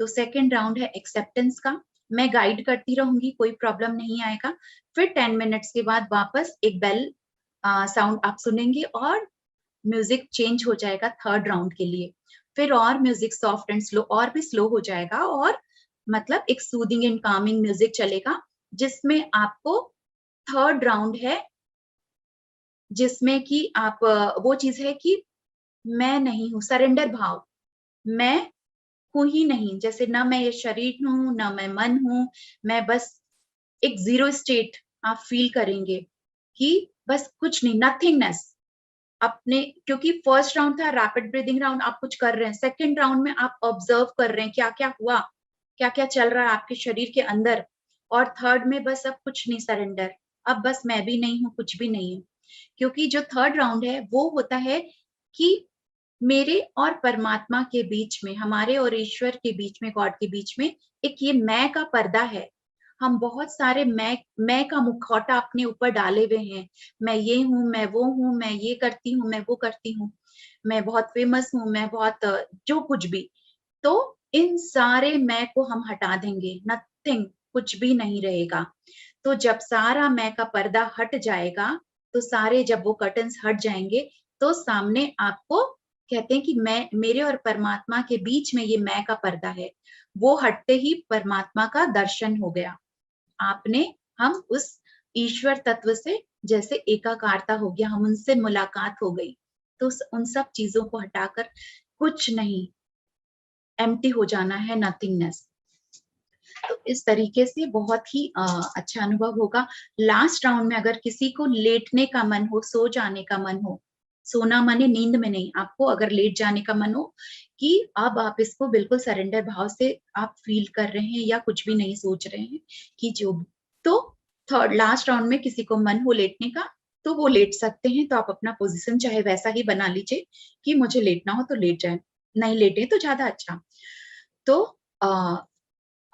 तो सेकंड राउंड है एक्सेप्टेंस का। मैं गाइड करती रहूंगी, कोई प्रॉब्लम नहीं आएगा। फिर 10 मिनट्स के बाद वापस एक बेल साउंड आप सुनेंगे और म्यूजिक चेंज हो जाएगा थर्ड राउंड के लिए। फिर और म्यूजिक सॉफ्ट एंड स्लो, और भी स्लो हो जाएगा, और मतलब एक सूदिंग एंड कामिंग म्यूजिक चलेगा, जिसमें आपको थर्ड राउंड है जिसमें कि आप वो चीज है कि मैं नहीं हूं, सरेंडर भाव, मैं हूं ही नहीं, जैसे ना मैं ये शरीर हूं ना मैं मन हूं, मैं बस एक जीरो स्टेट आप फील करेंगे कि बस कुछ नहीं, नथिंगनेस अपने। क्योंकि फर्स्ट राउंड था रैपिड ब्रीदिंग राउंड, आप कुछ कर रहे हैं, सेकंड राउंड में आप ऑब्जर्व कर रहे हैं क्या क्या हुआ, क्या क्या चल रहा है आपके शरीर के अंदर, और थर्ड में बस अब कुछ नहीं, सरेंडर, अब बस मैं भी नहीं हूं, कुछ भी नहीं है। क्योंकि जो थर्ड राउंड है वो होता है कि मेरे और परमात्मा के बीच में, हमारे और ईश्वर के बीच में, गॉड के बीच में एक ये मैं का पर्दा है। हम बहुत सारे मैं का मुखौटा अपने ऊपर डाले हुए हैं, मैं ये हूं, मैं वो हूं, मैं ये करती हूँ, मैं वो करती हूँ, मैं बहुत फेमस हूँ, मैं बहुत जो कुछ भी। तो इन सारे मैं को हम हटा देंगे, नथिंग, कुछ भी नहीं रहेगा। तो जब सारा मैं का पर्दा हट जाएगा, तो सारे जब वो कर्टन्स हट जाएंगे, तो सामने आपको कहते हैं कि मैं, मेरे और परमात्मा के बीच में ये मैं का पर्दा है, वो हटते ही परमात्मा का दर्शन हो गया। आपने, हम उस ईश्वर तत्व से जैसे एकाकारता हो गया, हम उनसे मुलाकात हो गई। तो उन सब चीजों को हटाकर कुछ नहीं, एम्प्टी हो जाना है, नथिंगनेस। तो इस तरीके से बहुत ही अच्छा अनुभव होगा। लास्ट राउंड में अगर किसी को लेटने का मन हो, सो जाने का मन हो, सोना माने नींद में नहीं, आपको अगर लेट जाने का मन हो कि अब आप इसको बिल्कुल सरेंडर भाव से आप फील कर रहे हैं या कुछ भी नहीं सोच रहे हैं कि जो, तो थर्ड लास्ट राउंड में किसी को मन हो लेटने का तो वो लेट सकते हैं। तो आप अपना पोजीशन चाहे वैसा ही बना लीजिए कि मुझे लेटना हो तो लेट जाए, नहीं लेटे तो ज्यादा अच्छा। तो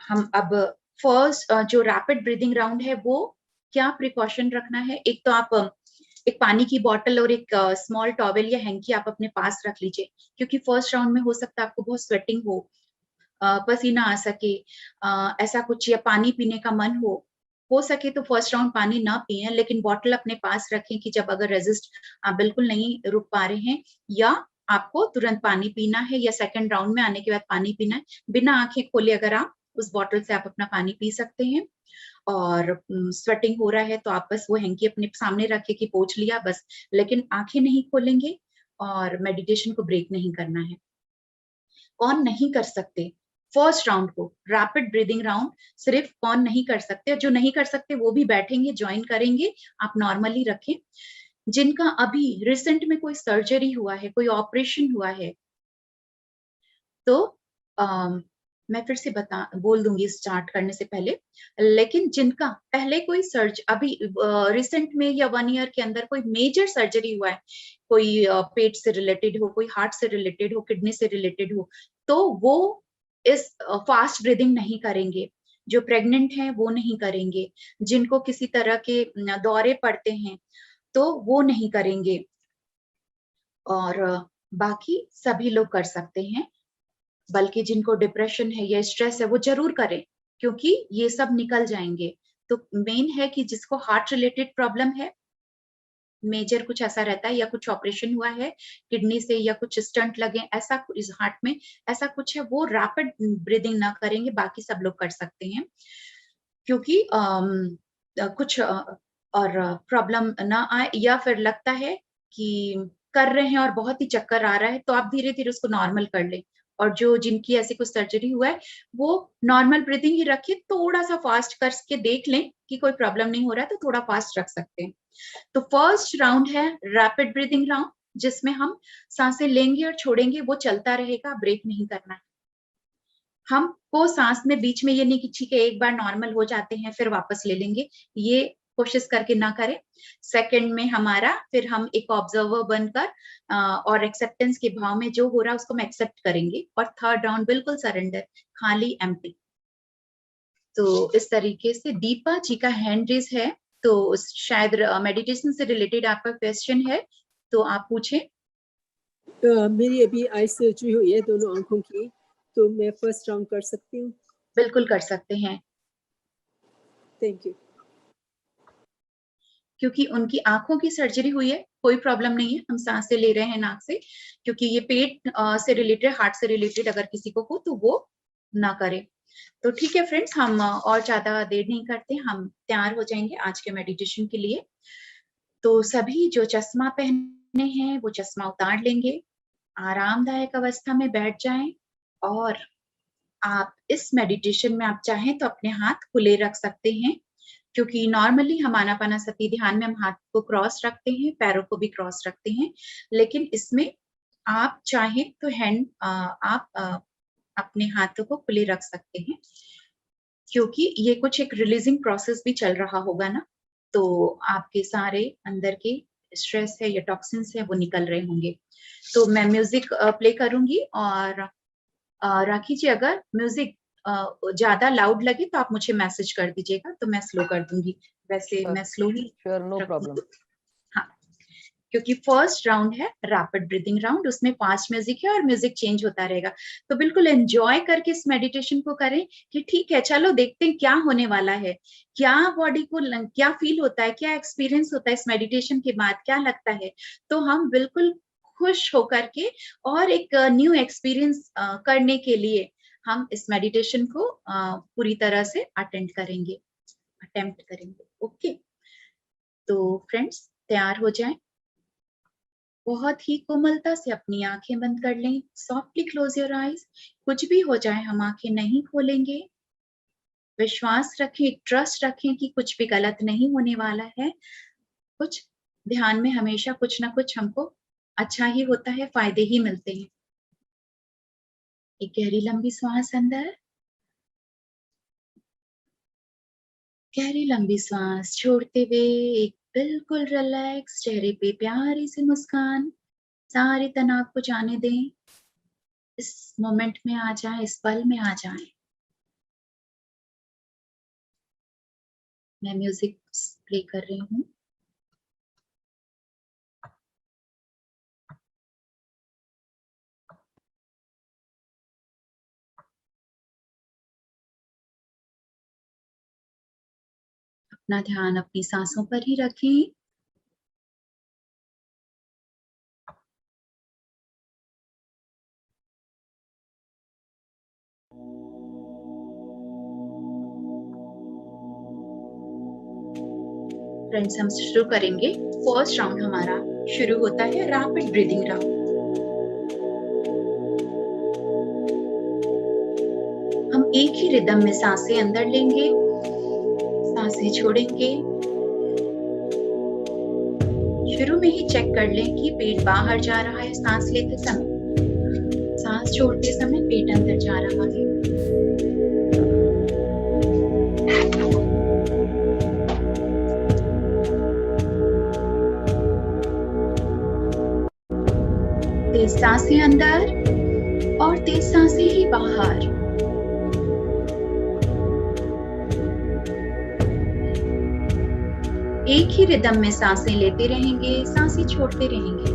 हम अब फर्स्ट जो रैपिड ब्रीदिंग राउंड है वो क्या प्रिकॉशन रखना है, एक तो आप एक पानी की बोतल और एक स्मॉल टॉवेल या हैंकी आप अपने पास रख लीजिए, क्योंकि फर्स्ट राउंड में हो सकता है आपको बहुत स्वेटिंग पसीना आ सके, ऐसा कुछ, या पानी पीने का मन हो सके तो फर्स्ट राउंड पानी ना पिए, लेकिन बॉटल अपने पास रखें कि जब अगर रेजिस्ट आप बिल्कुल नहीं रुक पा रहे हैं या आपको तुरंत पानी पीना है, या सेकंड राउंड में आने के बाद पानी पीना है, बिना आंखें खोले अगर आप उस बॉटल से आप अपना पानी पी सकते हैं। और स्वेटिंग हो रहा है तो आप बस वो हैंकी अपने सामने रखे कि पोंछ लिया बस, लेकिन आंखें नहीं खोलेंगे और मेडिटेशन को ब्रेक नहीं करना है। कौन नहीं कर सकते फर्स्ट राउंड को, रैपिड ब्रीदिंग राउंड सिर्फ कौन नहीं कर सकते, जो नहीं कर सकते वो भी बैठेंगे, ज्वाइन करेंगे, आप नॉर्मली रखें। जिनका अभी रिसेंट में कोई सर्जरी हुआ है, कोई ऑपरेशन हुआ है, तो मैं फिर से बोल दूंगी स्टार्ट करने से पहले, लेकिन जिनका पहले कोई अभी रिसेंट में या 1 ईयर के अंदर कोई मेजर सर्जरी हुआ है, कोई पेट से रिलेटेड हो, कोई हार्ट से रिलेटेड हो, किडनी से रिलेटेड हो, तो वो इस फास्ट ब्रीदिंग नहीं करेंगे। जो प्रेग्नेंट हैं वो नहीं करेंगे, जिनको किसी तरह के दौरे पड़ते हैं तो वो नहीं करेंगे, और बाकी सभी लोग कर सकते हैं। बल्कि जिनको डिप्रेशन है या स्ट्रेस है वो जरूर करें, क्योंकि ये सब निकल जाएंगे। तो मेन है कि जिसको हार्ट रिलेटेड प्रॉब्लम है, मेजर कुछ ऐसा रहता है या कुछ ऑपरेशन हुआ है किडनी से या कुछ स्टंट लगे, ऐसा इस हार्ट में ऐसा कुछ है, वो रैपिड ब्रीदिंग ना करेंगे, बाकी सब लोग कर सकते हैं। क्योंकि कुछ और प्रॉब्लम ना आए, या फिर लगता है कि कर रहे हैं और बहुत ही चक्कर आ रहा है, तो आप धीरे धीरे उसको नॉर्मल कर लें। और जो जिनकी ऐसी कुछ सर्जरी हुआ है वो नॉर्मल ब्रीदिंग ही रखे, थोड़ा सा फास्ट करके देख लें कि कोई प्रॉब्लम नहीं हो रहा है तो थोड़ा फास्ट रख सकते हैं। तो फर्स्ट राउंड है रैपिड ब्रीदिंग राउंड, जिसमें हम सांसें लेंगे और छोड़ेंगे, वो चलता रहेगा, ब्रेक नहीं करना है। हमको सांस में बीच में ये नहीं कि ठीक है एक बार नॉर्मल हो जाते हैं फिर वापस ले लेंगे, ये कोशिश करके ना करें। सेकंड में हमारा फिर हम एक ऑब्जर्वर बनकर और एक्सेप्टेंस के भाव में जो हो रहा है उसको हम एक्सेप्ट करेंगे। और थर्ड राउंड बिल्कुल सरेंडर, खाली एम्प्टी। तो इस तरीके से दीपा जी का हैंड रेज है, तो शायद मेडिटेशन से रिलेटेड आपका क्वेश्चन है, तो आप पूछें। मेरी अभी आई सर्जरी हुई है दोनों आंखों की, तो मैं फर्स्ट राउंड कर सकती हूँ? बिल्कुल कर सकते हैं। Thank you. क्योंकि उनकी आंखों की सर्जरी हुई है, कोई प्रॉब्लम नहीं है, हम सांसें ले रहे हैं नाक से, क्योंकि ये पेट से रिलेटेड, हार्ट से रिलेटेड अगर किसी को हो तो वो ना करे। तो ठीक है फ्रेंड्स, हम और ज्यादा देर नहीं करते, हम तैयार हो जाएंगे आज के मेडिटेशन के लिए। तो सभी जो चश्मा पहने हैं वो चश्मा उतार लेंगे, आरामदायक अवस्था में बैठ जाएं। और आप इस मेडिटेशन में आप चाहें तो अपने हाथ खुले रख सकते हैं, क्योंकि नॉर्मली हम आनापानासती ध्यान में हम हाथ को क्रॉस रखते हैं, पैरों को भी क्रॉस रखते हैं, लेकिन इसमें आप चाहें तो हैंड आप अपने हाथों को खुले रख सकते हैं, क्योंकि ये कुछ एक रिलीजिंग प्रोसेस भी चल रहा होगा ना, तो आपके सारे अंदर के स्ट्रेस है या टॉक्सिन्स है वो निकल रहे होंगे। तो मैं म्यूजिक प्ले करूंगी, और राखी जी अगर म्यूजिक ज्यादा लाउड लगे तो आप मुझे मैसेज कर दीजिएगा, तो मैं स्लो कर दूंगी। वैसे मैं स्लो ही नो प्रॉब्लम। हाँ, क्योंकि फर्स्ट राउंड है रैपिड ब्रीदिंग राउंड, उसमें फास्ट म्यूजिक है और म्यूजिक चेंज होता रहेगा। तो बिल्कुल एंजॉय करके इस मेडिटेशन को करें कि ठीक है चलो देखते हैं क्या होने वाला है, क्या बॉडी को क्या फील होता है, क्या एक्सपीरियंस होता है इस मेडिटेशन के बाद, क्या लगता है। तो हम बिल्कुल खुश होकर के और एक न्यू एक्सपीरियंस करने के लिए हम इस मेडिटेशन को पूरी तरह से अटेम्प्ट करेंगे। ओके, तो फ्रेंड्स तैयार हो जाएं, बहुत ही कोमलता से अपनी आंखें बंद कर लें, सॉफ्टली क्लोज योर आईज। कुछ भी हो जाए हम आंखें नहीं खोलेंगे, विश्वास रखें, ट्रस्ट रखें कि कुछ भी गलत नहीं होने वाला है। कुछ ध्यान में हमेशा कुछ ना कुछ हमको अच्छा ही होता है, फायदे ही मिलते हैं। एक गहरी लंबी सांस अंदर, गहरी लंबी सांस छोड़ते हुए एक बिल्कुल रिलैक्स चेहरे पे प्यारी सी मुस्कान, सारे तनाव को जाने दें, इस मोमेंट में आ जाएं, इस पल में आ जाएं। मैं म्यूजिक प्ले कर रही हूँ। अपना ध्यान अपनी सांसों पर ही रखें। फ्रेंड्स हम शुरू करेंगे। फर्स्ट राउंड हमारा शुरू होता है रैपिड ब्रीदिंग राउंड। हम एक ही रिदम में सांसें अंदर लेंगे, सांसें छोड़ेंगे। शुरू में ही चेक कर लें कि पेट बाहर जा रहा है सांस लेते समय, सांस छोड़ते समय पेट अंदर जा रहा है। तेज सांसें अंदर और तेज सांसें ही बाहर। एक ही रिदम में सांसें लेते रहेंगे, सांसें छोड़ते रहेंगे।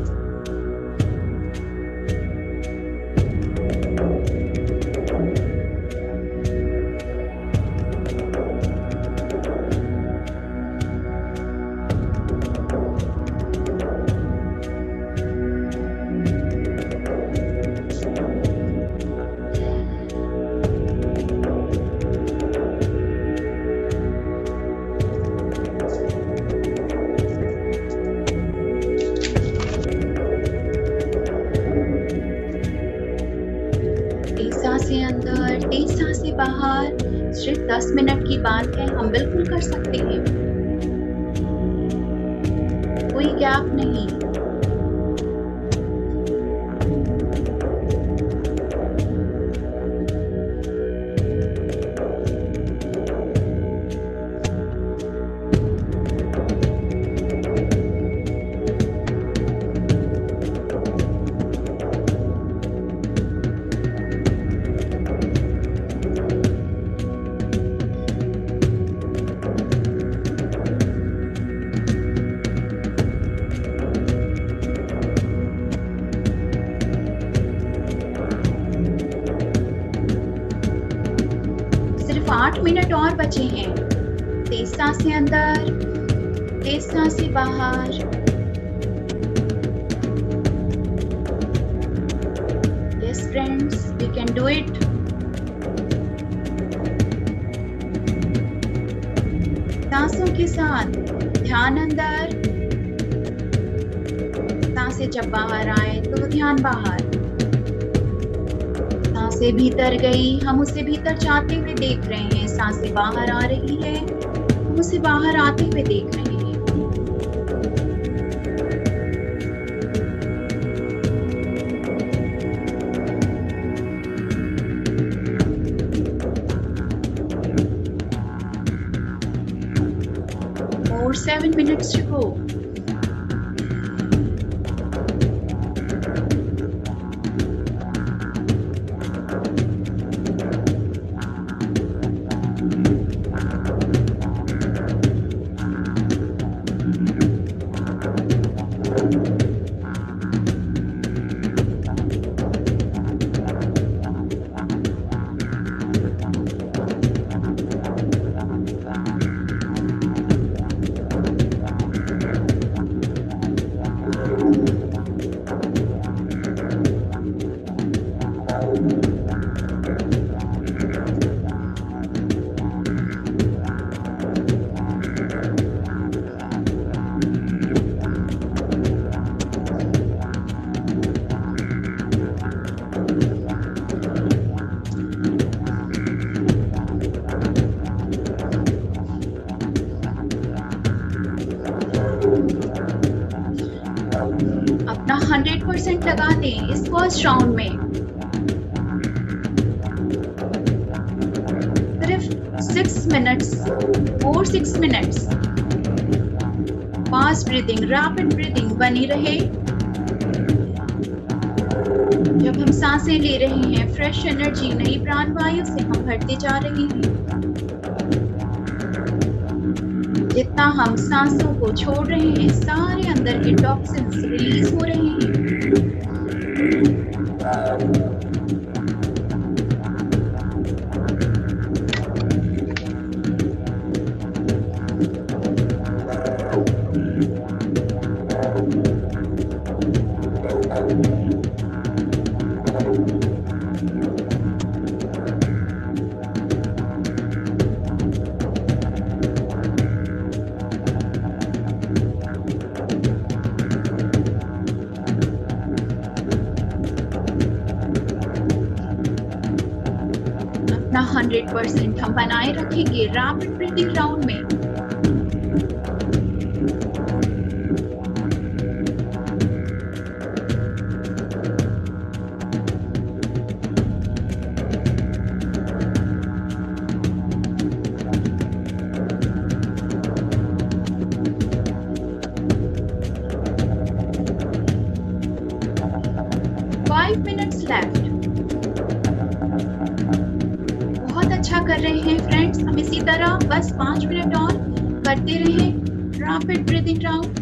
10 मिनट की बात है, हम बिल्कुल कर सकते हैं, कोई गैप नहीं। सिर्फ 8 मिनट और बचे हैं। तेज सांसें अंदर, तेज सांसें बाहर। Yes friends, we can do it. सांसों के साथ ध्यान अंदर, सांसें जब बाहर आए तो ध्यान बाहर। सांसें भीतर गई, हम उसे भीतर जाते हुए देख रहे हैं। सांसें बाहर आ रही है, हम उसे बाहर आते हुए देख रहे हैं। More 7 minutes to go. अपना 100% लगा दें इस फर्स्ट राउंड में। सिर्फ 6 minutes, 4-6 minutes. Fast breathing, rapid breathing बनी रहे। जब हम सांसें ले रहे हैं, फ्रेश एनर्जी, नई प्राणवायु से हम भरते जा रहे हैं। जितना हम सांसों को छोड़ रहे हैं, सारे अंदर के टॉक्सिन्स रिलीज हो रहे हैं। अपना 100% हम बनाए रखेंगे रैपिड ब्रीथिंग राउंड में। Five minutes left. बहुत अच्छा कर रहे हैं फ्रेंड्स, हम इसी तरह बस 5 मिनट और करते रहें rapid breathing round.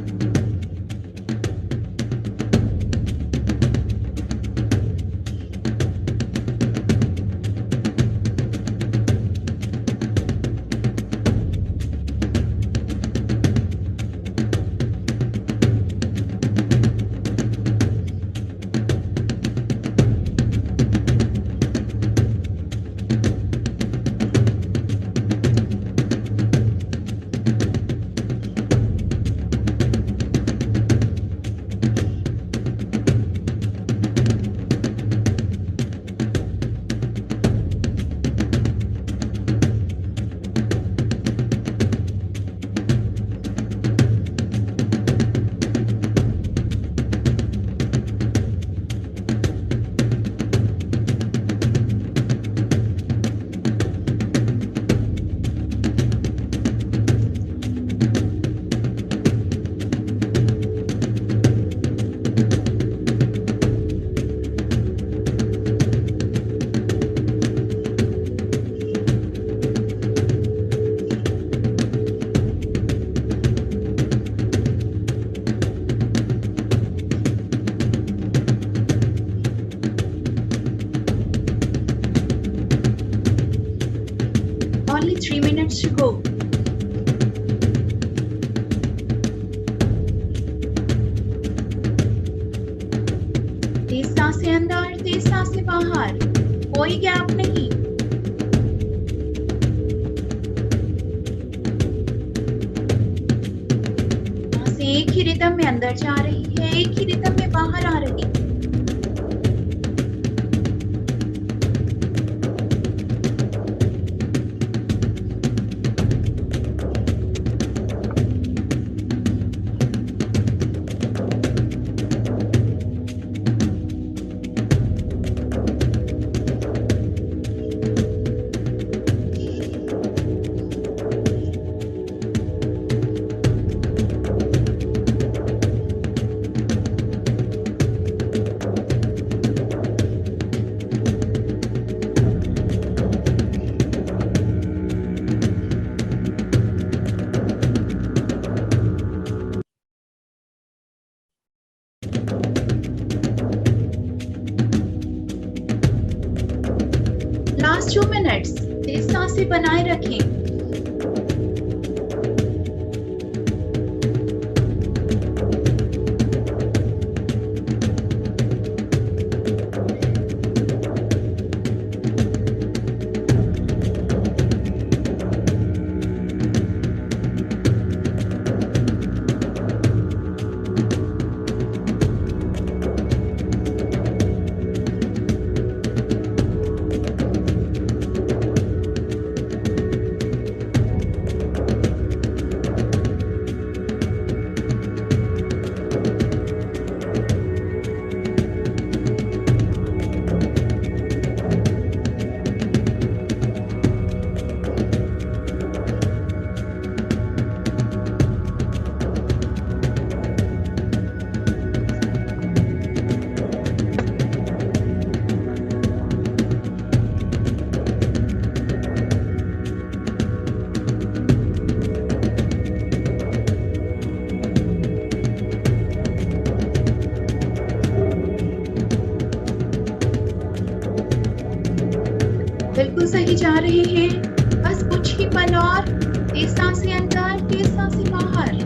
Let's go. तेज सांसें अंदर, तेज सांसें बाहर, कोई गैप नहीं। सांसें एक ही रिदम में अंदर जा रही है, एक ही रिदम में बाहर आ रही है। लास्ट 2 मिनट्स तेज सांसें बनाए रखें। बिल्कुल सही जा रहे हैं, बस कुछ ही पल और। तेज सांसें अंदर, तेज सांसें बाहर।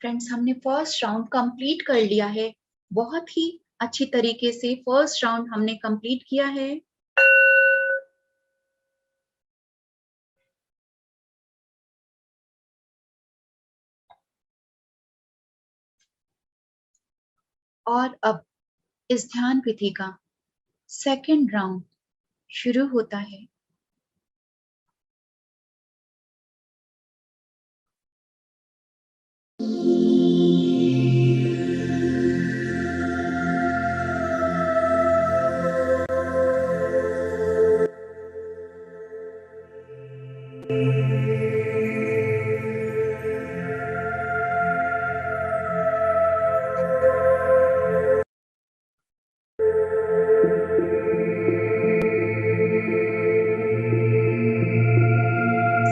फ्रेंड्स, हमने फर्स्ट राउंड कंप्लीट कर लिया है। बहुत ही अच्छी तरीके से फर्स्ट राउंड हमने कंप्लीट किया है। और अब इस ध्यान विधि का सेकंड राउंड शुरू होता है।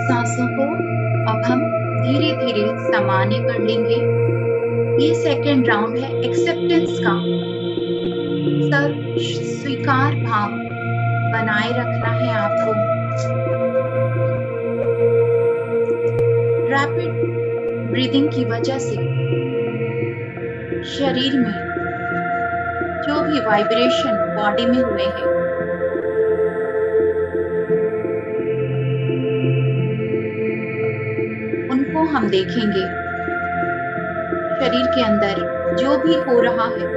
सांसों को अब हम धीरे धीरे सामान्य कर लेंगे। ये सेकंड राउंड है एक्सेप्टेंस का। सब स्वीकार भाव बनाए रखना है आपको। रैपिड ब्रीदिंग की वजह से शरीर में जो भी वाइब्रेशन बॉडी में हुए हैं उनको हम देखेंगे। शरीर के अंदर जो भी हो रहा है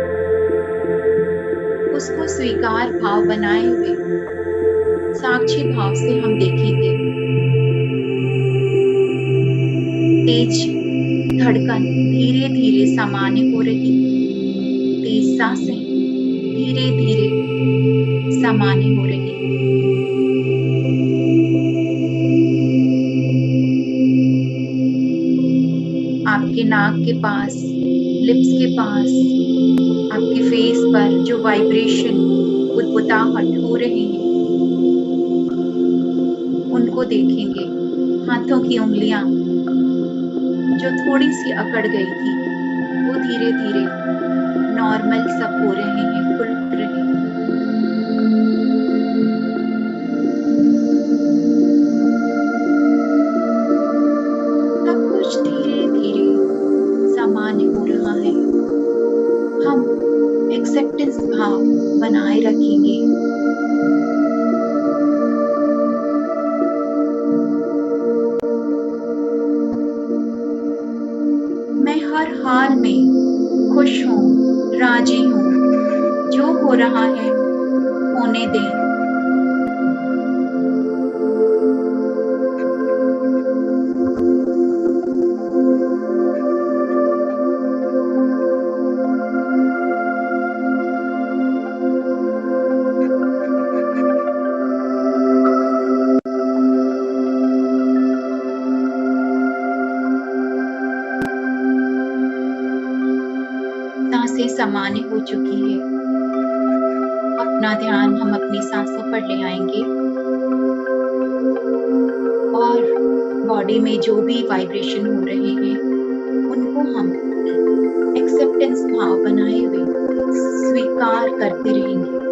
उसको स्वीकार भाव बनाए हुए साक्षी भाव से हम देखेंगे। तेज धड़कन धीरे धीरे सामान्य हो रही, तेज सांसें धीरे धीरे सामान्य हो रही। आपके नाक के पास, लिप्स के पास, आपके फेस पर जो वाइब्रेशन बुदबुदाहट हो रही है उनको देखेंगे। हाथों की उंगलियां जो थोड़ी सी अकड़ गई थी वो धीरे धीरे नॉर्मल सब हो रहे हैं, खुल रहे हैं। सब कुछ धीरे धीरे सामान्य हो रहा है। हम एक्सेप्टेंस भाव बनाए रखेंगे। मैं हर हाल में खुश हूँ, राजी हूँ, जो हो रहा है होने दें। सांसें सामान्य हो चुकी है। अपना ध्यान हम अपनी सांसों पर ले आएंगे और बॉडी में जो भी वाइब्रेशन हो रहे हैं उनको हम एक्सेप्टेंस भाव बनाए हुए स्वीकार करते रहेंगे।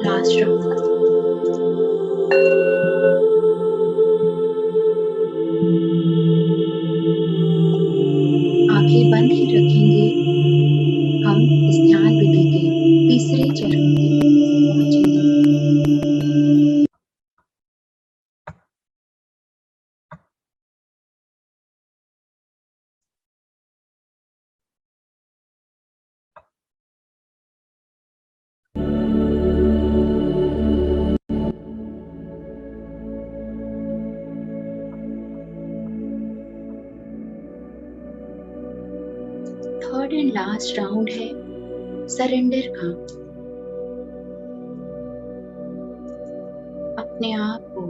Last round. आंखें बंद ही रखेंगे। हम इस ध्यान विधि के तीसरे चरण में पहुंचेंगे। थर्ड एंड लास्ट राउंड है सरेंडर का। अपने आप को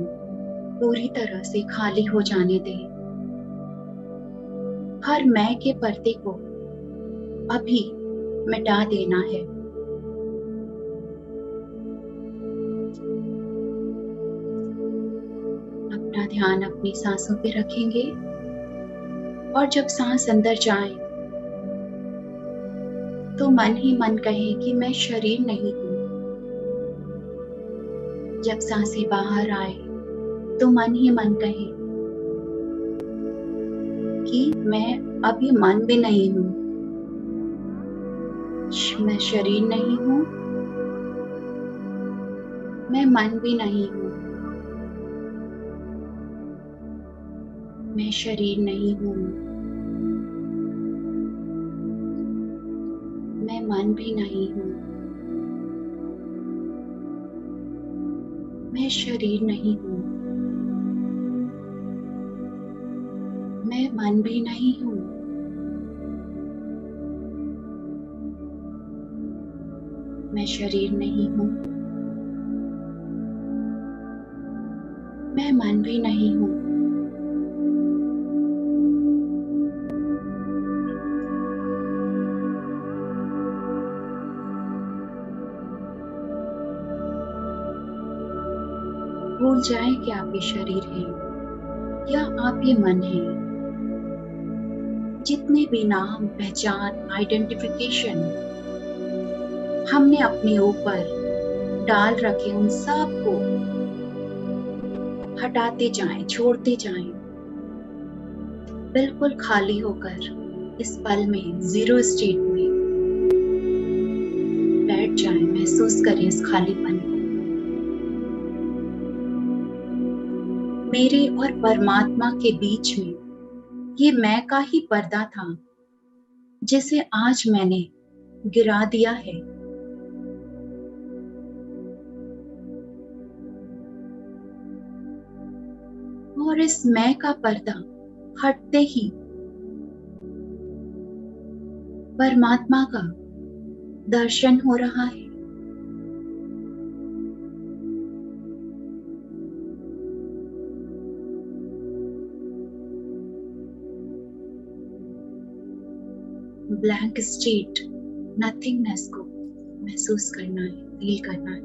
पूरी तरह से खाली हो जाने दें। हर मैं के पर्दे को अभी मिटा देना है। अपना ध्यान अपनी सांसों पे रखेंगे और जब सांस अंदर जाए तो मन ही मन कहे कि मैं शरीर नहीं हूं। जब सांसें बाहर आए तो मन ही मन कहे कि मैं अभी मन भी नहीं हूं, मैं शरीर नहीं हूं, मैं मन भी नहीं हूं, मैं शरीर नहीं हूं, मैं मन भी नहीं हूं, मैं शरीर नहीं हूं, मैं मन भी नहीं हूं, मैं शरीर नहीं हूं, मैं मन भी नहीं हूं। भूल जाएं कि आप ये शरीर हैं या आप ये मन हैं। जितने भी नाम, पहचान, आइडेंटिफिकेशन हमने अपने ऊपर डाल रखे, उन सब को हटाते जाएं, छोड़ते जाएं। बिल्कुल खाली होकर इस पल में, जीरो स्टेट में बैठ जाएं, महसूस करें इस खालीपन को। मेरे और परमात्मा के बीच में ये मैं का ही पर्दा था जिसे आज मैंने गिरा दिया है। और इस मैं का पर्दा हटते ही परमात्मा का दर्शन हो रहा है। ब्लैंक स्टेट, नथिंगनेस को महसूस करना है, फील करना है।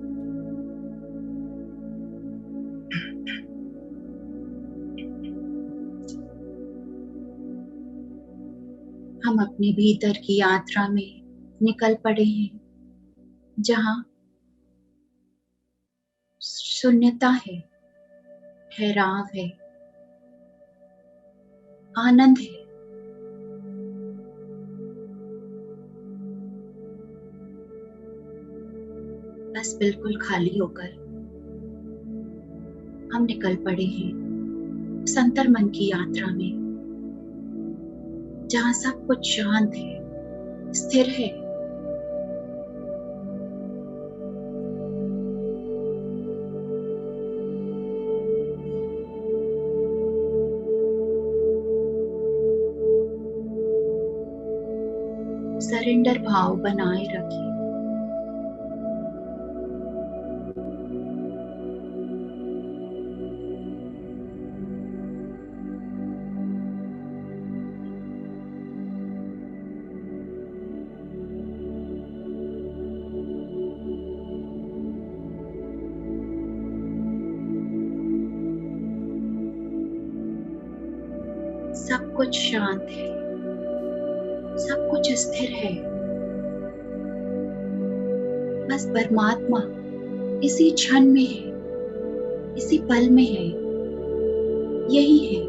हम अपने भीतर की यात्रा में निकल पड़े हैं, जहां शून्यता है, ठहराव है, आनंद है। बस बिल्कुल खाली होकर हम निकल पड़े हैं उस अंतर्मन की यात्रा में, जहां सब कुछ शांत है, स्थिर है। सरेंडर भाव बनाए रखिए। सब कुछ शांत है, सब कुछ स्थिर है। बस परमात्मा इसी क्षण में है, इसी पल में है, यही है।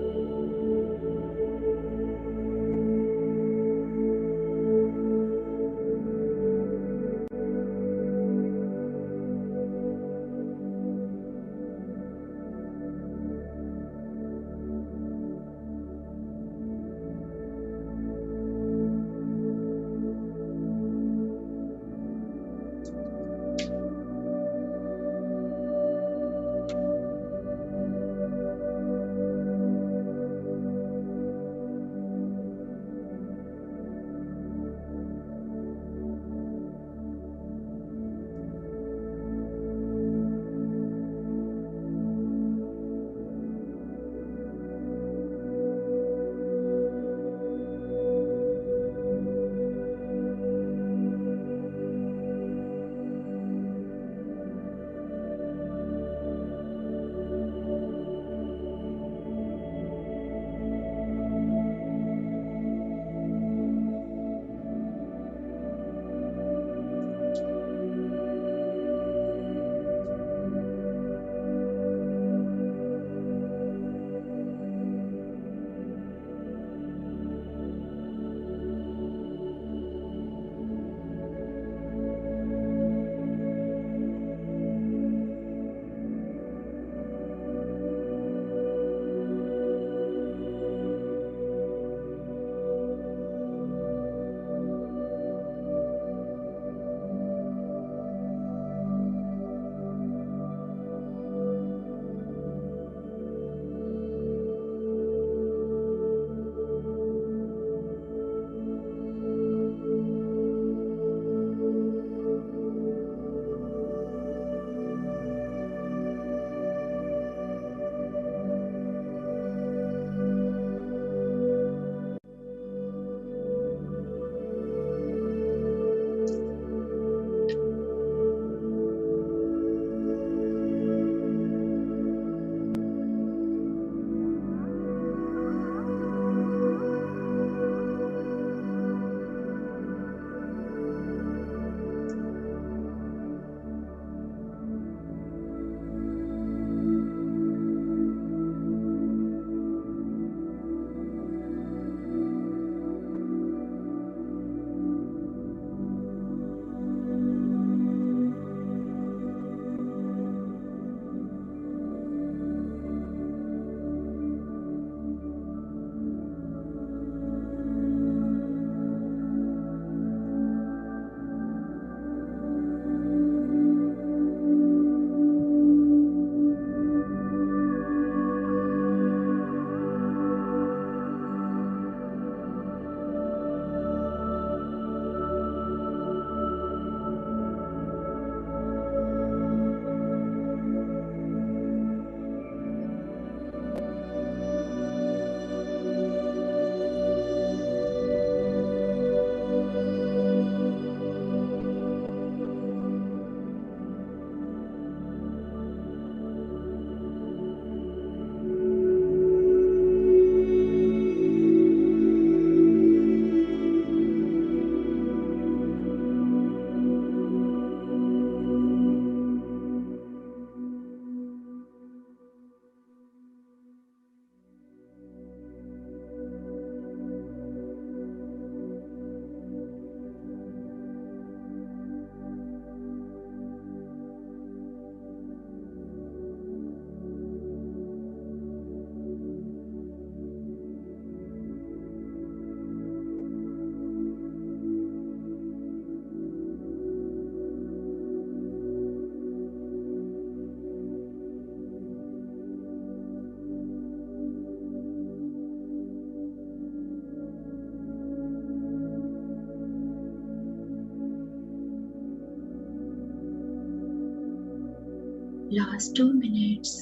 लास्ट 2 मिनट्स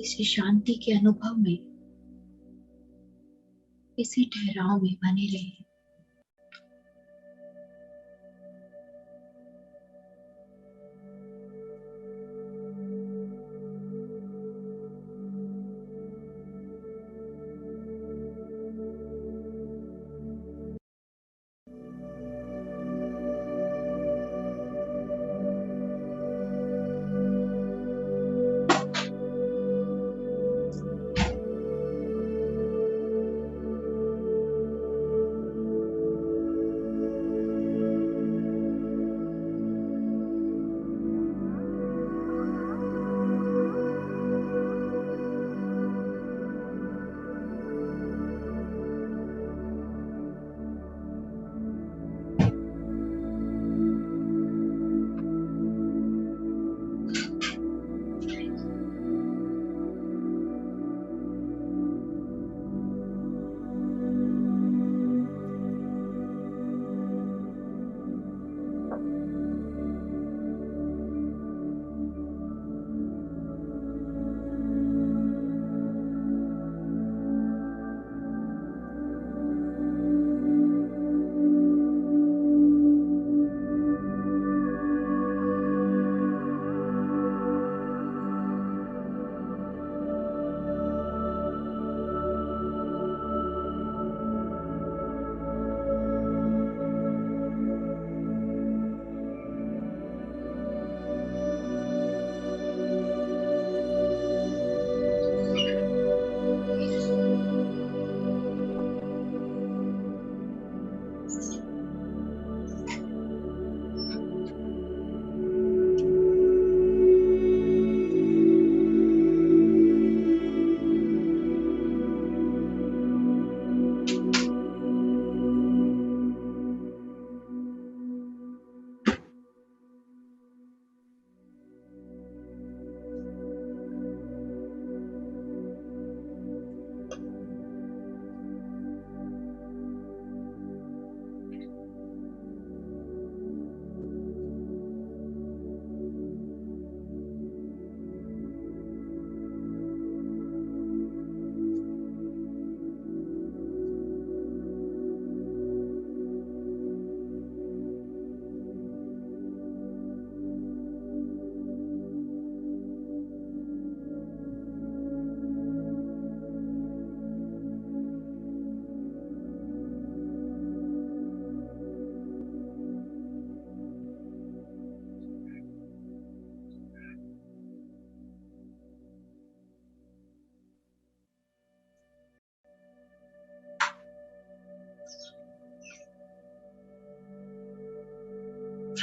इसी शांति के अनुभव में, इसी ठहराव में बने रहे।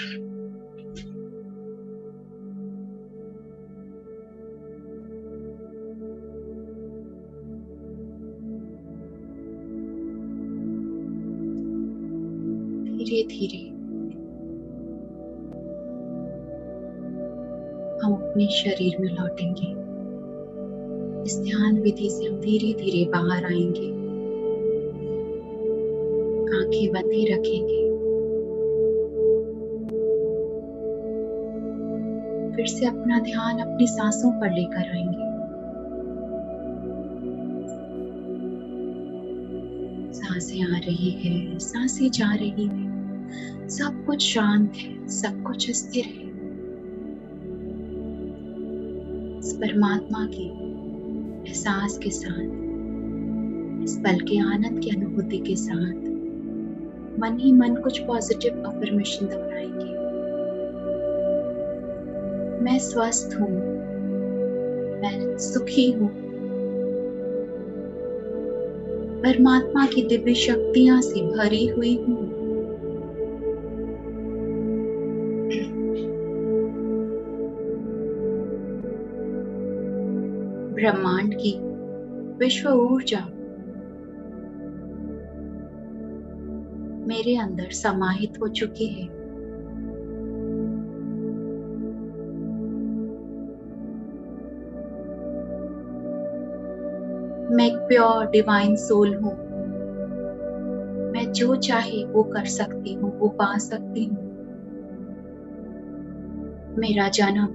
धीरे धीरे हम अपने शरीर में लौटेंगे। इस ध्यान विधि से हम धीरे धीरे बाहर आएंगे। आंखें बंद ही रखेंगे। फिर से अपना ध्यान अपनी सांसों पर लेकर आएंगे। सांसें आ रही है, सांसें जा रही है, सब कुछ शांत है, सब कुछ स्थिर है। इस परमात्मा के एहसास के साथ, इस पल के आनंद की अनुभूति के साथ मन ही मन कुछ पॉजिटिव अफर्मेशन दोहराएंगे। मैं स्वस्थ हूँ, मैं सुखी हूँ, परमात्मा की दिव्य शक्तियां से भरी हुई हूँ। ब्रह्मांड की विश्व ऊर्जा मेरे अंदर समाहित हो चुकी है। मैं एक प्योर डिवाइन सोल हूँ। मैं जो चाहे वो कर सकती हूँ, वो पा सकती हूँ। मेरा जन्म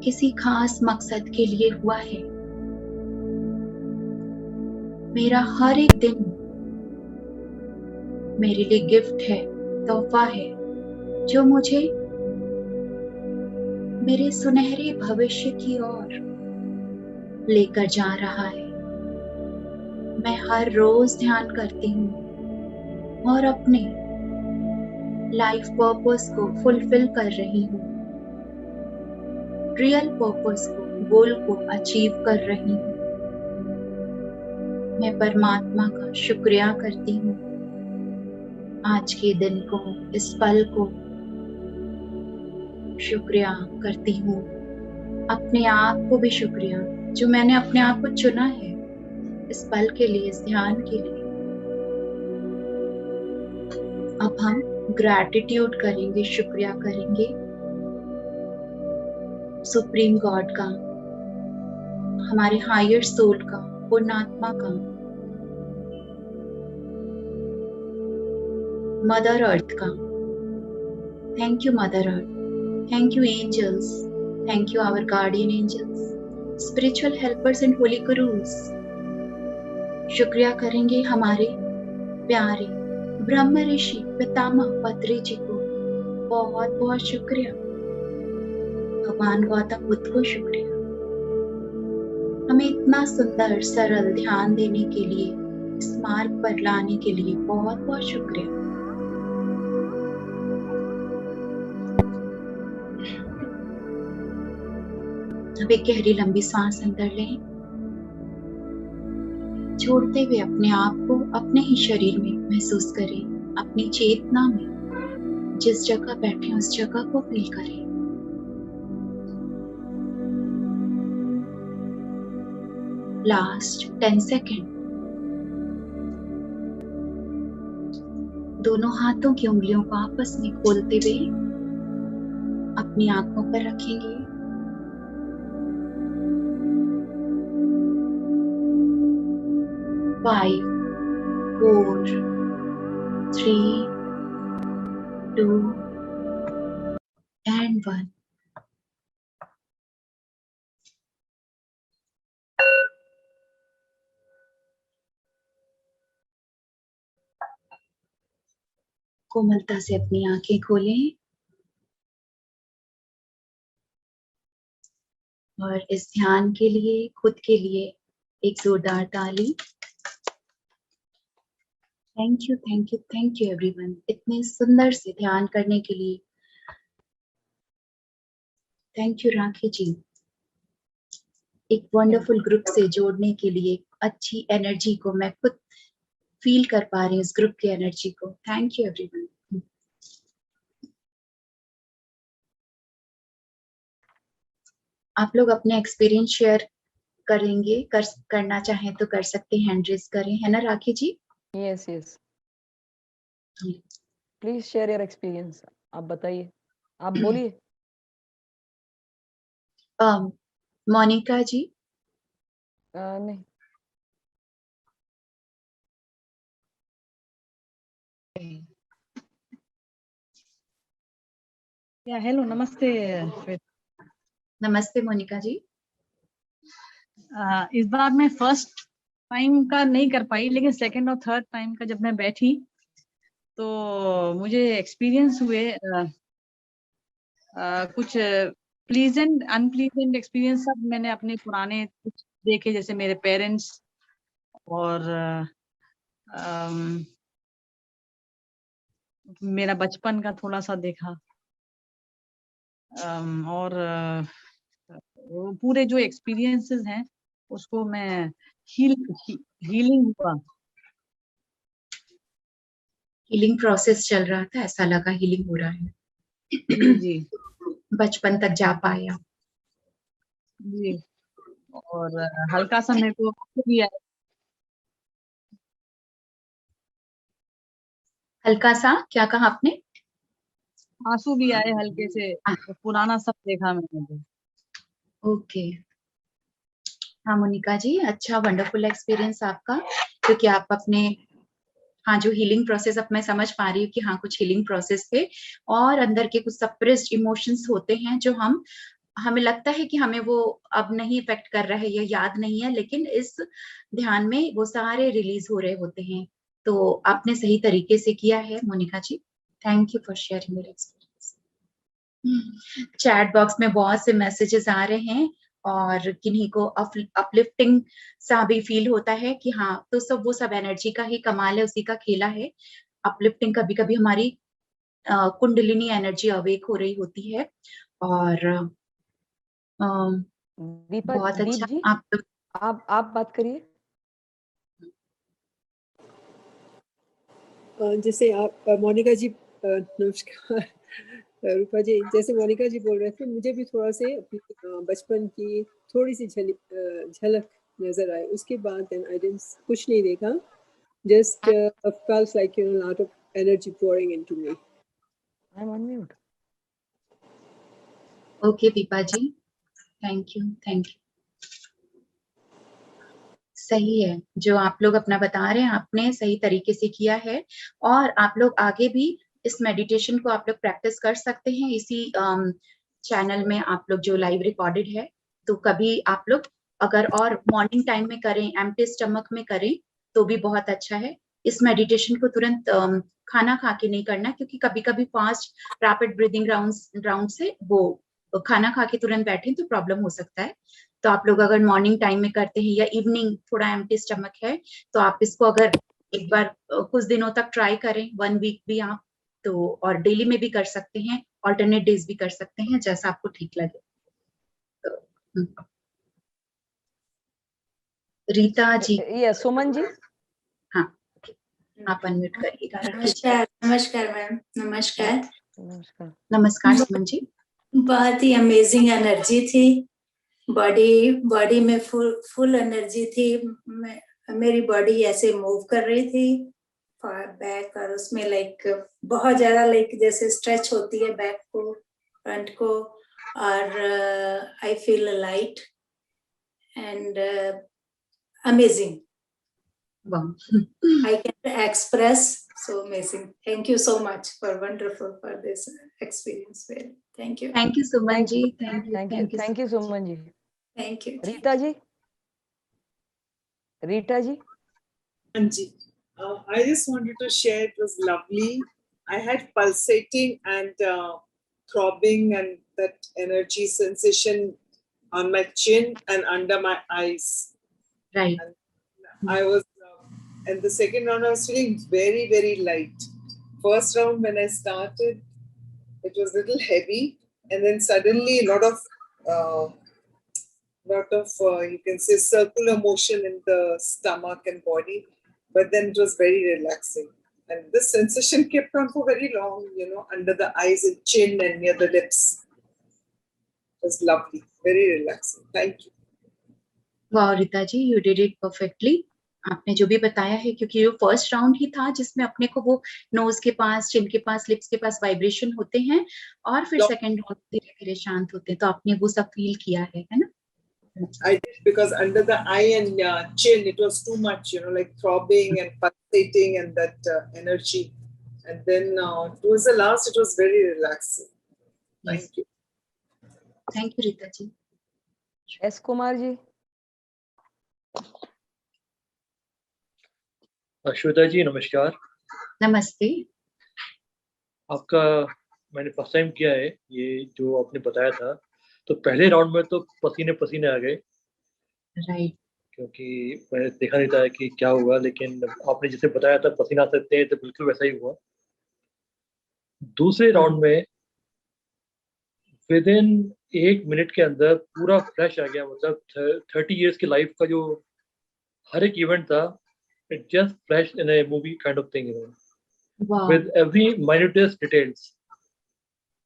किसी खास मकसद के लिए हुआ है। मेरा हर एक दिन मेरे लिए गिफ्ट है, तोहफा है, जो मुझे मेरे सुनहरे भविष्य की ओर लेकर जा रहा है। मैं हर रोज ध्यान करती हूँ और अपने लाइफ पर्पस को फुलफिल कर रही हूँ। रियल पर्पस को, गोल को अचीव कर रही हूँ। मैं परमात्मा का शुक्रिया करती हूँ। आज के दिन को, इस पल को शुक्रिया करती हूँ। अपने आप को भी शुक्रिया, जो मैंने अपने आप को चुना है इस पल के लिए, इस ध्यान के लिए। अब हम ग्रैटिट्यूड करेंगे, शुक्रिया करेंगे सुप्रीम गॉड का, हमारे हायर सोल का, पूर्णात्मा का, मदर अर्थ का। Thank you mother earth, thank you angels, thank you our guardian angels, spiritual helpers and holy gurus. शुक्रिया करेंगे हमारे प्यारे ब्रह्म ऋषि पितामह पत्री जी को। बहुत बहुत शुक्रिया। भगवान गौतम बुद्ध को शुक्रिया, हमें इतना सुंदर सरल ध्यान देने के लिए, इस मार्ग पर लाने के लिए बहुत बहुत शुक्रिया। अब एक गहरी लंबी सांस अंदर लें, छोड़ते हुए अपने आप को अपने ही शरीर में महसूस करें। अपनी चेतना में जिस जगह बैठे उस जगह को फील करें। Last 10 second. दोनों हाथों की उंगलियों को आपस में खोलते हुए अपनी आंखों पर रखेंगे। Five, 4, 3, 2 and 1। कोमलता से अपनी आंखें खोलें और इस ध्यान के लिए, खुद के लिए एक जोरदार ताली। Thank you, thank you, thank you everyone, इतने सुंदर से ध्यान करने के लिए। थैंक यू राखी जी, एक वंडरफुल ग्रुप से जोड़ने के लिए। अच्छी एनर्जी को मैं खुद फील कर पा रही हूँ, इस ग्रुप की एनर्जी को। Thank you everyone. आप लोग अपने एक्सपीरियंस शेयर करेंगे, करना चाहें तो कर सकते हैं, हैंड रेज करें, है ना Rakhi ji? Yes yes, please share your experience. आप बताइए, आप बोलिए। मोनिका जी। नहीं। या हेलो, नमस्ते श्वेत। नमस्ते मोनिका जी। इस बार मैं फर्स्ट टाइम का नहीं कर पाई, लेकिन सेकंड और थर्ड टाइम का जब मैं बैठी तो मुझे एक्सपीरियंस हुए कुछ प्लीजेंट अनप्लीजेंट एक्सपीरियंस सब मैंने अपने पुराने कुछ देखे, जैसे मेरे पेरेंट्स और मेरा बचपन का थोड़ा सा देखा, और वो पूरे जो एक्सपीरियंसेस हैं उसको मैं हीलिंग हुआ। हीलिंग प्रोसेस चल रहा था, ऐसा लगा हीलिंग हो रहा है। जी जी बचपन तक जा पाया। जी। और हल्का सा मेरे को भी आया, हल्का सा क्या कहा आपने? आंसू भी आए हल्के से, तो पुराना सब देखा मैंने तो। ओके। हाँ मोनिका जी, अच्छा वंडरफुल एक्सपीरियंस आपका, क्योंकि आप अपने, हाँ जो हीलिंग प्रोसेस, अब मैं समझ पा रही हूँ कि हाँ कुछ हीलिंग प्रोसेस थे और अंदर के कुछ सप्रेस्ड इमोशंस होते हैं जो हमें लगता है कि हमें वो अब नहीं इफेक्ट कर रहा है या याद नहीं है, लेकिन इस ध्यान में वो सारे रिलीज हो रहे होते हैं। तो आपने सही तरीके से किया है Monika ji. Thank you for sharing your experience. Chat box में बहुत से मैसेजेस आ रहे हैं और किन्हीं को अपलिफ्टिंग सा भी फील होता है कि हाँ, तो सब वो सब एनर्जी का ही कमाल है, उसी का खेला है। अपलिफ्टिंग कभी कभी हमारी कुंडलिनी एनर्जी अवेक हो रही होती है। और बहुत दीप अच्छा जी, आप आप बात करिए। जैसे आप मोनिका जी, नमस्कार। रूपा जी, जैसे मोनिका जी बोल रहे थे, मुझे भी थोड़ा से अपनी बचपन की थोड़ी सी झलक नजर आई। उसके बाद देन आई डिडंट, कुछ नहीं देखा, just felt like, you know, a lot of energy pouring into me. I'm on mute. Okay Deepa ji, thank you thank you. सही है जो आप लोग अपना बता रहे हैं, आपने सही तरीके से किया है और आप लोग आगे भी इस मेडिटेशन को आप लोग प्रैक्टिस कर सकते हैं इसी चैनल में, आप लोग जो लाइव रिकॉर्डेड है। तो कभी आप लोग अगर और मॉर्निंग टाइम में करें, एम्प्टी स्टमक में करें तो भी बहुत अच्छा है। इस मेडिटेशन को तुरंत खाना खा के नहीं करना, क्योंकि कभी कभी फास्ट रैपिड ब्रीदिंग राउंड से वो खाना खा के तुरंत बैठे तो प्रॉब्लम हो सकता है। तो आप लोग अगर मॉर्निंग टाइम में करते हैं या इवनिंग थोड़ा एम्प्टी स्टमक है, तो आप इसको अगर एक बार कुछ दिनों तक ट्राई करें, 1 वीक भी आप, तो और डेली में भी कर सकते हैं, ऑल्टरनेट डेज भी कर सकते हैं, जैसा आपको ठीक लगे। तो रीता जी, ये सुमन जी। हाँ आप अनम्यूट करिएगा। नमस्कार नमस्कार मैम, नमस्कार। नमस्कार। नमस्कार सुमन जी। बहुत ही अमेजिंग एनर्जी थी, बॉडी में फुल एनर्जी थी। मेरी बॉडी ऐसे मूव कर रही थी फॉर बैक, और उसमें लाइक बहुत ज्यादा लाइक जैसे स्ट्रेच होती है बैक को, फ्रंट को, और I feel light and amazing. I can express, so amazing. Thank you so much for wonderful for this experience. Thank you. Thank you Suman ji, thank you Suman ji. Thank you. Rita ji, Rita ji. Anji, I just wanted to share, it was lovely. I had pulsating and throbbing and that energy sensation on my chin and under my eyes. Right. And I was, and the second round I was feeling very, very light. First round when I started, it was a little heavy, and then suddenly a lot of you can say circular motion in the stomach and body, but then it was very relaxing, and this sensation kept on for very long, under the eyes and chin and near the lips. It was lovely. very relaxing. Thank you. वाह Rita ji, you did it perfectly. आपने जो भी बताया है, क्योंकि ये first round ही था जिसमें अपने को वो नोज के पास, चिन के पास, लिप्स के पास वाइब्रेशन होते हैं, और फिर सेकंड राउंड धीरे धीरे शांत होते हैं, तो आपने वो सब फील किया है ना? I did, because under the eye and chin it was too much, like throbbing and pulsating and that energy. And then towards the last, it was very relaxing. Thank you. Thank you Rita ji. S Kumar ji. Shweta ji नमस्कार। नमस्ते। आपका मैंने first time किया है ये जो आपने बताया था, तो पहले राउंड में तो पसीने पसीने आ गए, राइट। क्योंकि मैंने देखा नहीं था कि क्या होगा, लेकिन आपने जैसे बताया था पसीना आ सकते हैं, तो बिल्कुल वैसा ही हुआ। दूसरे राउंड में विद इन 1 मिनट के अंदर पूरा फ्लैश आ गया, मतलब 30 इयर्स की लाइफ का जो हर एक इवेंट था, it just flash in A movie kind of thing, with every minutest details.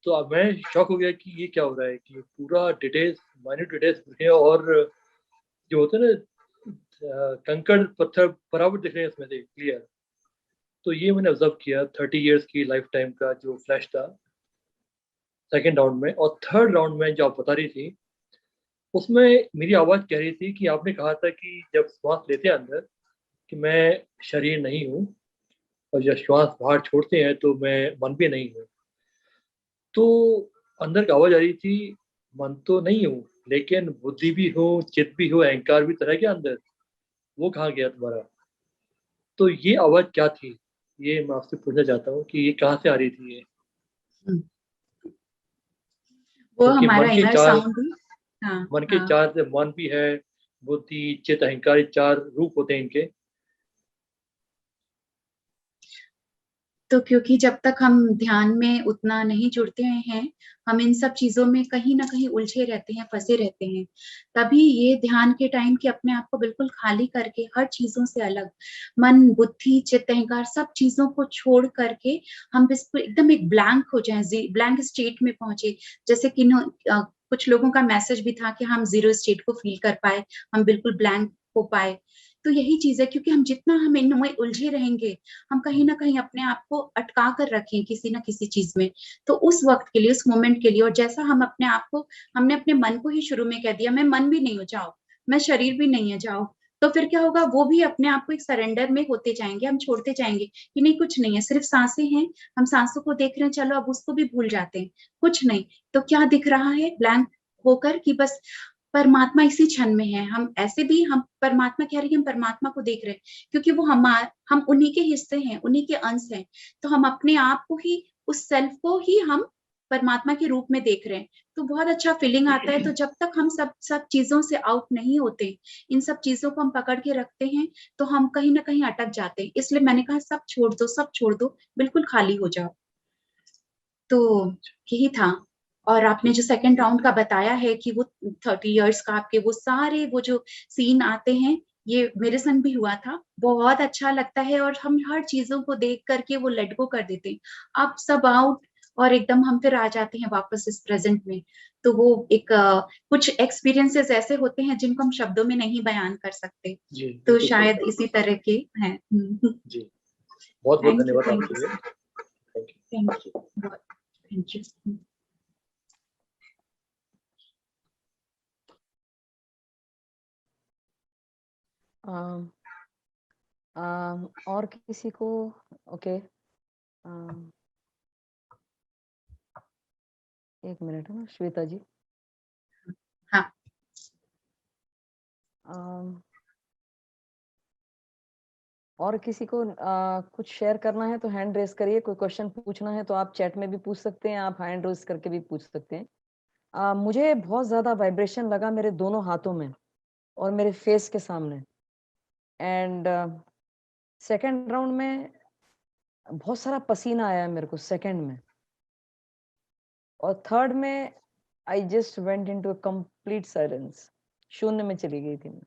तो अब मैं शॉक हो गया कि ये क्या हो रहा है, कि पूरा डिटेल्स, माइन्यूट डिटेल्स है, और जो होते हैं ना कंकड़ पत्थर बराबर दिख रहे हैं इसमें से क्लियर। तो ये मैंने ऑब्जर्व किया 30 इयर्स की लाइफ टाइम का जो फ्लैश था सेकेंड राउंड में। और थर्ड राउंड में जो आप बता रही थी, उसमें मेरी आवाज़ कह रही थी कि आपने कहा था कि जब श्वास लेते हैं अंदर कि मैं शरीर नहीं हूँ, और जब श्वास बाहर छोड़ते हैं तो मैं मन भी नहीं हूँ। तो अंदर की आवाज़ आ रही थी, मन तो नहीं हूँ, लेकिन बुद्धि भी हो, चित्त भी हो, अहंकार भी तरह के अंदर, वो कहाँ गया तुम्हारा? तो ये आवाज़ क्या थी, ये मैं आपसे पूछना चाहता हूँ कि ये कहाँ से आ रही थी ये? वो क्योंकि हमारा मन के इनर चार, साउंड। हाँ, मन के हाँ। चार से मन भी है, बुद्धि, चित्त, अहंकार, 4 रूप होते हैं इनके। तो क्योंकि जब तक हम ध्यान में उतना नहीं जुड़ते हैं, हम इन सब चीजों में कहीं ना कहीं उलझे रहते हैं, फंसे रहते हैं। तभी ये ध्यान के टाइम के अपने आप को बिल्कुल खाली करके, हर चीजों से अलग, मन, बुद्धि, चित्त, अहंकार, सब चीजों को छोड़ करके हम बिल्कुल एकदम एक ब्लैंक हो जाए, ब्लैंक स्टेट में पहुंचे। जैसे कि कुछ लोगों का मैसेज भी था कि हम जीरो स्टेट को फील कर पाए, हम बिल्कुल ब्लैंक हो पाए। तो यही चीज है, क्योंकि हम जितना हम इनमें उलझे रहेंगे, हम कहीं ना कहीं अपने आप को अटका कर रखें किसी ना किसी चीज में। तो उस वक्त के लिए, उस मोमेंट के लिए, और जैसा हम अपने आप को, हमने अपने मन को ही शुरू में कह दिया मैं मन भी नहीं हो, जाओ, मैं शरीर भी नहीं है, जाओ, तो फिर क्या होगा, वो भी अपने आप को एक सरेंडर में होते जाएंगे, हम छोड़ते जाएंगे कि नहीं कुछ नहीं है, सिर्फ सांसें हैं, हम सांसों को देख रहे हैं, चलो अब उसको भी भूल जाते हैं, कुछ नहीं। तो क्या दिख रहा है, ब्लैंक होकर, कि बस परमात्मा इसी क्षण में है। हम ऐसे भी, हम परमात्मा कह रहे हैं, हम परमात्मा को देख रहे हैं, क्योंकि वो हम उन्हीं के हिस्से हैं, उन्हीं के अंश हैं। तो हम अपने आप को ही, उस सेल्फ को ही हम परमात्मा के रूप में देख रहे हैं। तो बहुत अच्छा फीलिंग आता है। तो जब तक हम सब चीजों से आउट नहीं होते, इन सब चीजों को हम पकड़ के रखते हैं, तो हम कहीं ना कहीं अटक जाते हैं। इसलिए मैंने कहा सब छोड़ दो, सब छोड़ दो, बिल्कुल खाली हो जाओ। तो यही था। और आपने जो सेकंड राउंड का बताया है कि वो 30 इयर्स का आपके वो सारे वो जो सीन आते हैं, ये मेरे संग भी हुआ था। बहुत अच्छा लगता है, और हम हर चीजों को देख करके वो लेट गो कर देते हैं, अब सब आउट, और एकदम हम फिर आ जाते हैं वापस इस प्रेजेंट में। तो वो एक कुछ एक्सपीरियंसेस ऐसे होते हैं जिनको हम शब्दों में नहीं बयान कर सकते। तो शायद इसी तरह के हैं। जी, बहुत बहुत धन्यवाद आपके लिए। Thank you, thank you. और किसी को? ओके, एक मिनट है ना, श्वेता जी। हाँ। और किसी को कुछ शेयर करना है तो हैंड रेस करिए। कोई क्वेश्चन पूछना है तो आप चैट में भी पूछ सकते हैं, आप हैंड रेस करके भी पूछ सकते हैं। मुझे बहुत ज्यादा वाइब्रेशन लगा मेरे दोनों हाथों में और मेरे फेस के सामने। एंड सेकंड राउंड में बहुत सारा पसीना आया मेरे को सेकंड में, और थर्ड में I just went into a complete silence, शून्य में चली गई थी मैं।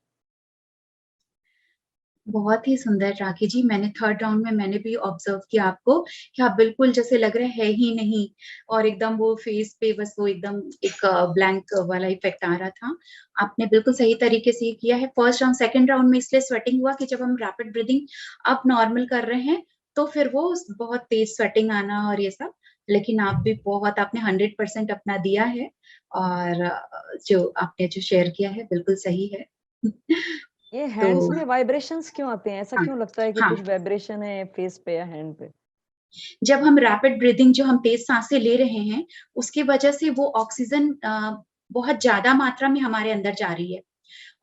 बहुत ही सुंदर राखी जी। मैंने थर्ड राउंड में मैंने भी ऑब्जर्व किया आपको कि आप बिल्कुल जैसे लग रहा है ही नहीं, और एकदम वो फेस पे बस वो एकदम एक ब्लैंक वाला इफेक्ट आ रहा था। आपने बिल्कुल सही तरीके से किया है। फर्स्ट राउंड सेकंड राउंड में इसलिए स्वेटिंग हुआ कि जब हम रैपिड ब्रीदिंग अब नॉर्मल कर रहे हैं तो फिर वो बहुत तेज स्वेटिंग आना और ये सब, लेकिन आप भी बहुत आपने 100% अपना दिया है, और जो आपने जो शेयर किया है बिल्कुल सही है। ये तो हैंड्स में वाइब्रेशंस क्यों आते हैं? ऐसा हाँ, क्यों लगता है कि हाँ, कुछ वाइब्रेशन है फेस पे या हैंड पे? जब हम रैपिड ब्रीदिंग जो हम तेज सांसें ले रहे हैं उसकी वजह से वो ऑक्सीजन बहुत ज्यादा मात्रा में हमारे अंदर जा रही है,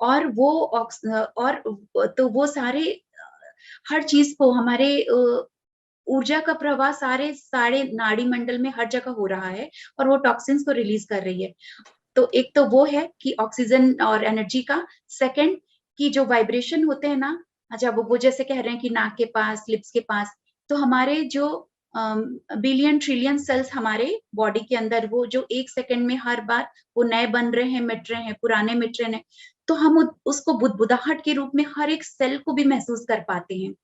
और वो और तो वो सारे हर चीज को हमारे ऊर्जा का प्रवाह सारे सारे नाड़ी मंडल में हर जगह हो रहा है, और वो टॉक्सिन्स को रिलीज कर रही है। तो एक तो वो है कि ऑक्सीजन और एनर्जी का। सेकंड कि जो वाइब्रेशन होते हैं ना, जब वो जैसे कह रहे हैं कि नाक के पास, लिप्स के पास, तो हमारे जो बिलियन ट्रिलियन सेल्स हमारे बॉडी के अंदर, वो जो एक सेकंड में हर बार वो नए बन रहे हैं, मिट रहे हैं, पुराने मिट रहे हैं, तो हम उसको बुदबुदाहट के रूप में हर एक सेल को भी महसूस कर पाते हैं।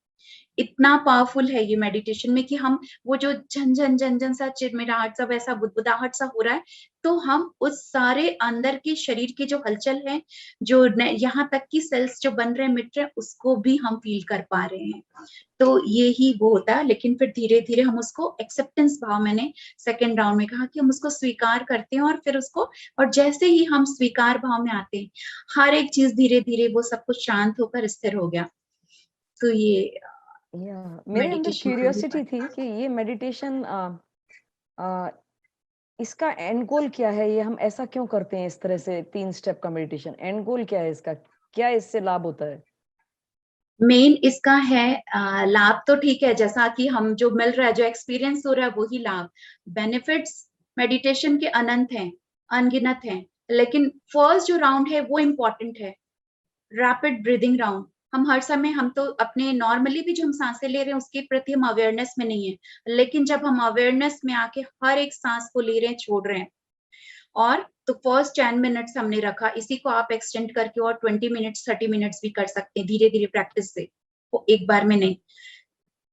इतना पावरफुल है ये मेडिटेशन में कि हम वो जो झन झन झन झन सा चिरमिराहट सा वैसा बुदबुदाहट सा हो रहा है, तो हम उस सारे अंदर के शरीर की जो हलचल है, जो यहाँ तक की सेल्स जो बन रहे हैं, मिट रहे हैं, उसको भी हम फील कर पा रहे हैं। तो ये ही वो होता है। लेकिन फिर धीरे धीरे हम उसको एक्सेप्टेंस भाव, मैंने सेकेंड राउंड में कहा कि हम उसको स्वीकार करते हैं, और फिर उसको, और जैसे ही हम स्वीकार भाव में आते हैं, हर एक चीज धीरे धीरे वो सब कुछ शांत होकर स्थिर हो गया। तो ये मेरे अंदर मेडिटेशन का ही क्यूरियोसिटी थी कि ये मेडिटेशन इसका एंड गोल क्या है? ये हम ऐसा क्यों करते हैं इस तरह से 3 स्टेप का मेडिटेशन? एंड गोल क्या है इसका? क्या इससे लाभ होता है? मेन इसका है लाभ तो ठीक है, जैसा कि हम जो मिल रहा है, जो एक्सपीरियंस हो रहा है, वही लाभ। बेनिफिट्स मेडिटेशन के अनंत हैं, अनगिनत हैं, लेकिन फर्स्ट जो राउंड है वो इम्पोर्टेंट है, रैपिड ब्रीदिंग राउंड। हम हर समय, हम तो अपने नॉर्मली भी जो हम सांसें ले रहे हैं उसके प्रति हम अवेयरनेस में नहीं है, लेकिन जब हम अवेयरनेस में आके हर एक सांस को ले रहे हैं, छोड़ रहे हैं, और तो फर्स्ट 10 मिनट्स हमने रखा, इसी को आप एक्सटेंड करके और 20 मिनट्स 30 मिनट्स भी कर सकते हैं, धीरे धीरे प्रैक्टिस से, वो एक बार में नहीं।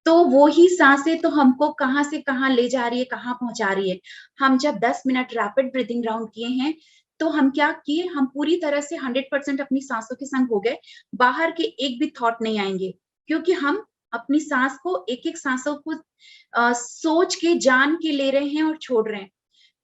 तो वो ही सांसें तो हमको कहाँ से कहाँ ले जा रही है, कहाँ पहुंचा रही है। हम जब 10 मिनट रैपिड ब्रीदिंग राउंड किए हैं, तो हम क्या किए, हम पूरी तरह से 100% अपनी सांसों के संग हो गए। बाहर के एक भी थॉट नहीं आएंगे, क्योंकि हम अपनी सांस को, एक एक सांसों को सोच के, जान के ले रहे हैं और छोड़ रहे हैं।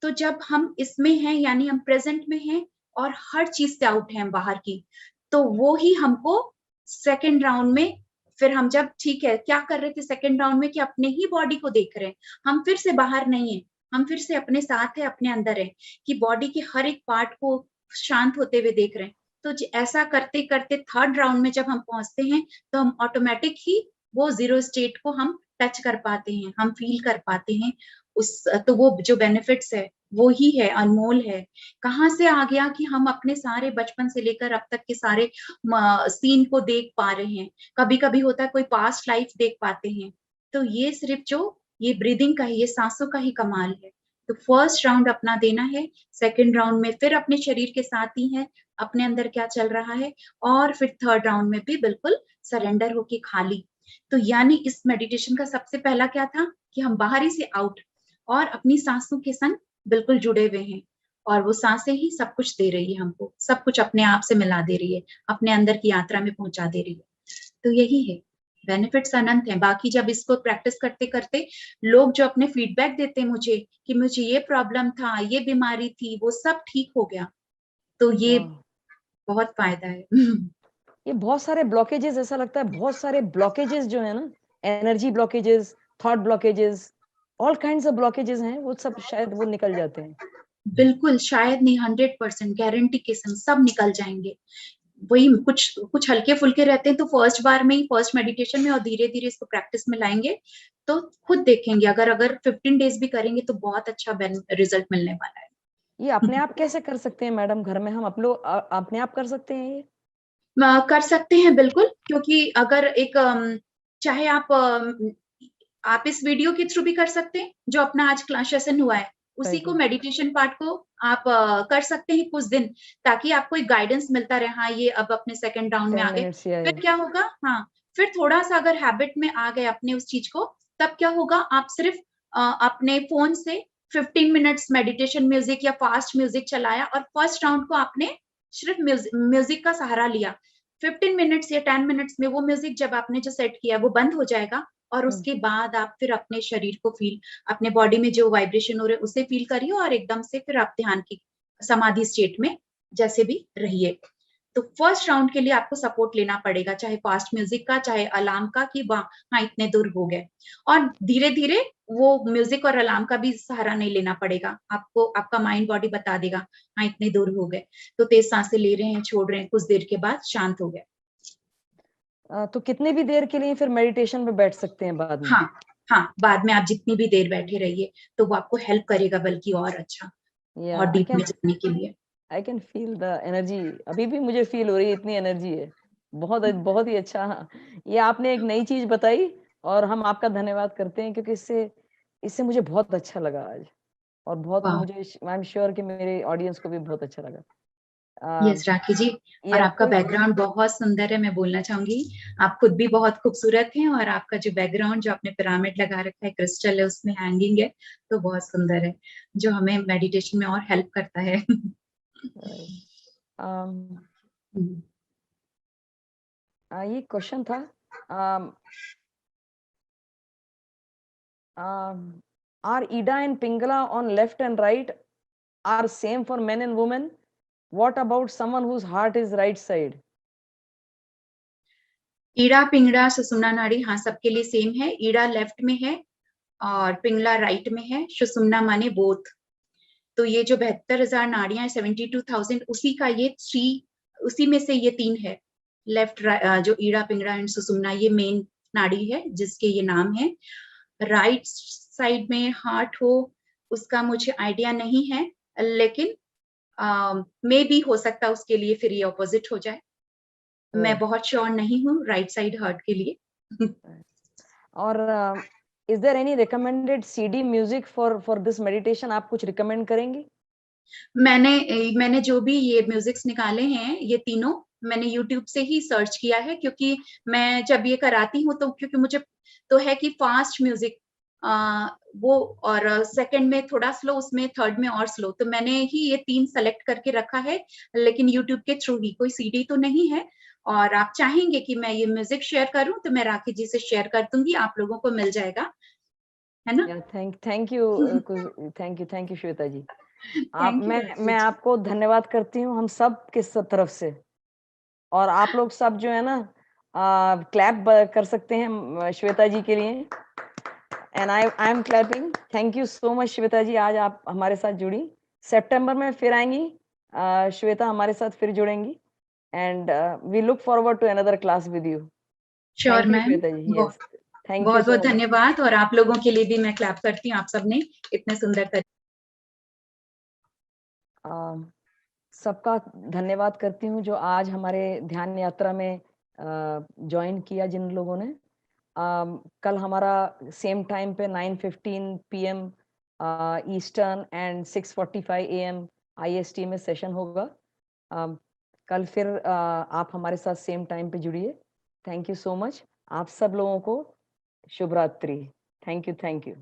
तो जब हम इसमें हैं, यानी हम प्रेजेंट में हैं, और हर चीज से आउट है बाहर की, तो वो ही हमको सेकेंड राउंड में, फिर हम जब ठीक है क्या कर रहे थे सेकेंड राउंड में, कि अपने ही बॉडी को देख रहे हैं, हम फिर से बाहर नहीं है, हम फिर से अपने साथ है, अपने अंदर है, कि बॉडी के हर एक पार्ट को शांत होते हुए देख रहे हैं। तो ऐसा करते करते थर्ड राउंड में जब हम पहुंचते हैं, तो हम ऑटोमेटिक ही वो जीरो स्टेट को हम टच कर पाते हैं, हम फील कर पाते हैं उस, तो वो जो बेनिफिट्स है वो ही है, अनमोल है। कहाँ से आ गया कि हम अपने सारे बचपन से लेकर अब तक के सारे सीन को देख पा रहे हैं। कभी कभी होता है कोई पास्ट लाइफ देख पाते हैं। तो ये सिर्फ जो ये ब्रीदिंग का ही, ये सांसों का ही कमाल है। तो फर्स्ट राउंड अपना देना है, सेकंड राउंड में फिर अपने शरीर के साथ ही है, अपने अंदर क्या चल रहा है, और फिर थर्ड राउंड में भी बिल्कुल सरेंडर होके खाली। तो यानी इस मेडिटेशन का सबसे पहला क्या था कि हम बाहरी से आउट, और अपनी सांसों के संग बिल्कुल जुड़े हुए हैं, और वो सांसें ही सब कुछ दे रही है हमको, सब कुछ अपने आप से मिला दे रही है, अपने अंदर की यात्रा में पहुंचा दे रही है। तो यही है, बेनिफिट्स अनंत हैं। बाकी जब इसको प्रैक्टिस करते करते लोग जो अपने फीडबैक देते हैं मुझे कि मुझे ये प्रॉब्लम था, ये बीमारी थी, वो सब ठीक हो गया, तो ये बहुत फायदा है। ये बहुत सारे ब्लॉकेजेस, ऐसा लगता है बहुत सारे ब्लॉकेजेस जो है ना, energy blockages, thought blockages, all kinds of blockages हैं, वो सब शायद वो निकल जाते हैं। बिल्कुल, शायद नहीं, 100% गारंटी के संग सब निकल जाएंगे। वही कुछ कुछ हल्के फुल्के रहते हैं, तो फर्स्ट बार में ही, फर्स्ट मेडिटेशन में, और धीरे धीरे इसको प्रैक्टिस में लाएंगे तो खुद देखेंगे। अगर 15 डेज भी करेंगे तो बहुत अच्छा रिजल्ट मिलने वाला है। ये अपने आप कैसे कर सकते हैं मैडम? घर में हम अपने आप कर सकते हैं ये? कर सकते हैं बिल्कुल, क्योंकि अगर एक चाहे आप इस वीडियो के थ्रू भी कर सकते हैं, जो अपना आज क्लास सेशन हुआ है, उसी को मेडिटेशन पार्ट को आप कर सकते हैं कुछ दिन, ताकि आपको एक गाइडेंस मिलता रहे। हाँ, ये अब अपने सेकंड राउंड में 10 आ गए, मिनट्स या फिर क्या होगा, हाँ, फिर थोड़ा सा अगर हैबिट में आ गए अपने उस चीज को, तब क्या होगा, आप सिर्फ अपने फोन से 15 मिनट्स मेडिटेशन म्यूजिक या फास्ट म्यूजिक चलाया और फर्स्ट राउंड को आपने सिर्फ म्यूजिक का सहारा लिया। 15 मिनट्स या 10 मिनट्स में वो म्यूजिक जब आपने जो सेट किया वो बंद हो जाएगा, और उसके बाद आप फिर अपने शरीर को फील, अपने बॉडी में जो वाइब्रेशन हो रहे हैं उसे फील करिए, और एकदम से फिर आप ध्यान की समाधि स्टेट में जैसे भी रहिए। तो फर्स्ट राउंड के लिए आपको सपोर्ट लेना पड़ेगा, चाहे फास्ट म्यूजिक का, चाहे अलार्म का, कि हाँ इतने दूर हो गए, और धीरे धीरे वो म्यूजिक और अलार्म का भी सहारा नहीं लेना पड़ेगा आपको, आपका माइंड बॉडी बता देगा हाँ इतने दूर हो गए, तो तेज सांसें ले रहे हैं, छोड़ रहे हैं, कुछ देर के बाद शांत हो गए। तो कितने भी देर के लिए फिर मेडिटेशन में बैठ सकते हैं बाद में? हाँ, बाद में आप जितनी भी देर बैठे रहिए तो वो आपको हेल्प करेगा, बल्कि और अच्छा और डीप में जाने के लिए। I can feel the energy, अभी भी मुझे फील हो रही है, इतनी एनर्जी है, बहुत ही अच्छा। ये आपने एक नई चीज बताई और हम आपका धन्यवाद करते हैं, क्योंकि इससे मुझे बहुत अच्छा लगा आज, और बहुत मुझे, आई एम श्योर कि मेरे ऑडियंस को भी बहुत अच्छा लगा। यस राखी जी, और आपका बैकग्राउंड बहुत सुंदर है, मैं बोलना चाहूंगी, आप खुद भी बहुत खूबसूरत हैं, और आपका जो बैकग्राउंड जो आपने पिरामिड लगा रखा है, क्रिस्टल है, उसमें हैंगिंग है, तो बहुत सुंदर है, जो हमें मेडिटेशन में और हेल्प करता है। ये क्वेश्चन था, are Ida and Pingala on left and right are same for men and women? What about someone whose heart is right side? Ida Pingala सुषुम्ना नाड़ी, हाँ सबके लिए सेम है। ईड़ा लेफ्ट में है और पिंगला राइट में है, सुषुम्ना माने बोथ। तो ये जो 72,000 नाड़ियां, 72,000, उसी का ये 3, उसी में से ये 3 है। लेफ्ट जो ईड़ा पिंगला एंड सुषुम्ना, ये मेन नाड़ी है जिसके ये नाम है। राइट साइड में हार्ट हो उसका मुझे आइडिया नहीं है, लेकिन मे भी हो सकता है उसके लिए फिर ये ऑपोजिट हो जाए, मैं बहुत श्योर नहीं हूँ राइट साइड हार्ट के लिए। और is there any recommended CD music for this meditation? आप कुछ रिकमेंड करेंगे? मैंने जो भी ये म्यूजिक्स निकाले हैं, ये तीनों मैंने YouTube से ही सर्च किया है, क्योंकि मैं जब ये कराती हूँ तो क्योंकि मुझे तो है कि फास्ट म्यूजिक वो, और सेकंड में थोड़ा स्लो, उसमें थर्ड में और स्लो, तो मैंने ही ये 3 सेलेक्ट करके रखा है, लेकिन YouTube के थ्रू ही, कोई सीडी तो नहीं है। और आप चाहेंगे कि मैं ये म्यूजिक शेयर करूं तो मैं राखी जी से शेयर कर दूंगी, आप लोगों को मिल जाएगा, है ना? थैंक यू श्वेता जी। मैं आपको धन्यवाद करती हूँ हम सब के तरफ से, और आप लोग सब जो है ना क्लैप कर सकते हैं श्वेता जी के लिए, and I am clapping. Thank you so much Shweta ji, आज आप हमारे साथ जुड़ी। सितंबर में फिर आएंगी श्वेता, हमारे साथ फिर जुड़ेंगी, and we look forward to another class with you. Sure ma'am, बहुत बहुत धन्यवाद, और आप लोगों के लिए भी मैं क्लैप करती हूँ, आप सबने इतने सुंदर सबका धन्यवाद करती हूँ जो आज हमारे ध्यान यात्रा में ज्वाइन किया जिन लोगों ने। कल हमारा सेम टाइम पे 9:15 PM eastern and 6:45 AM IST में सेशन होगा। कल फिर आप हमारे साथ सेम टाइम पे जुड़िए। Thank you so much. आप सब लोगों को शुभ रात्रि। Thank you.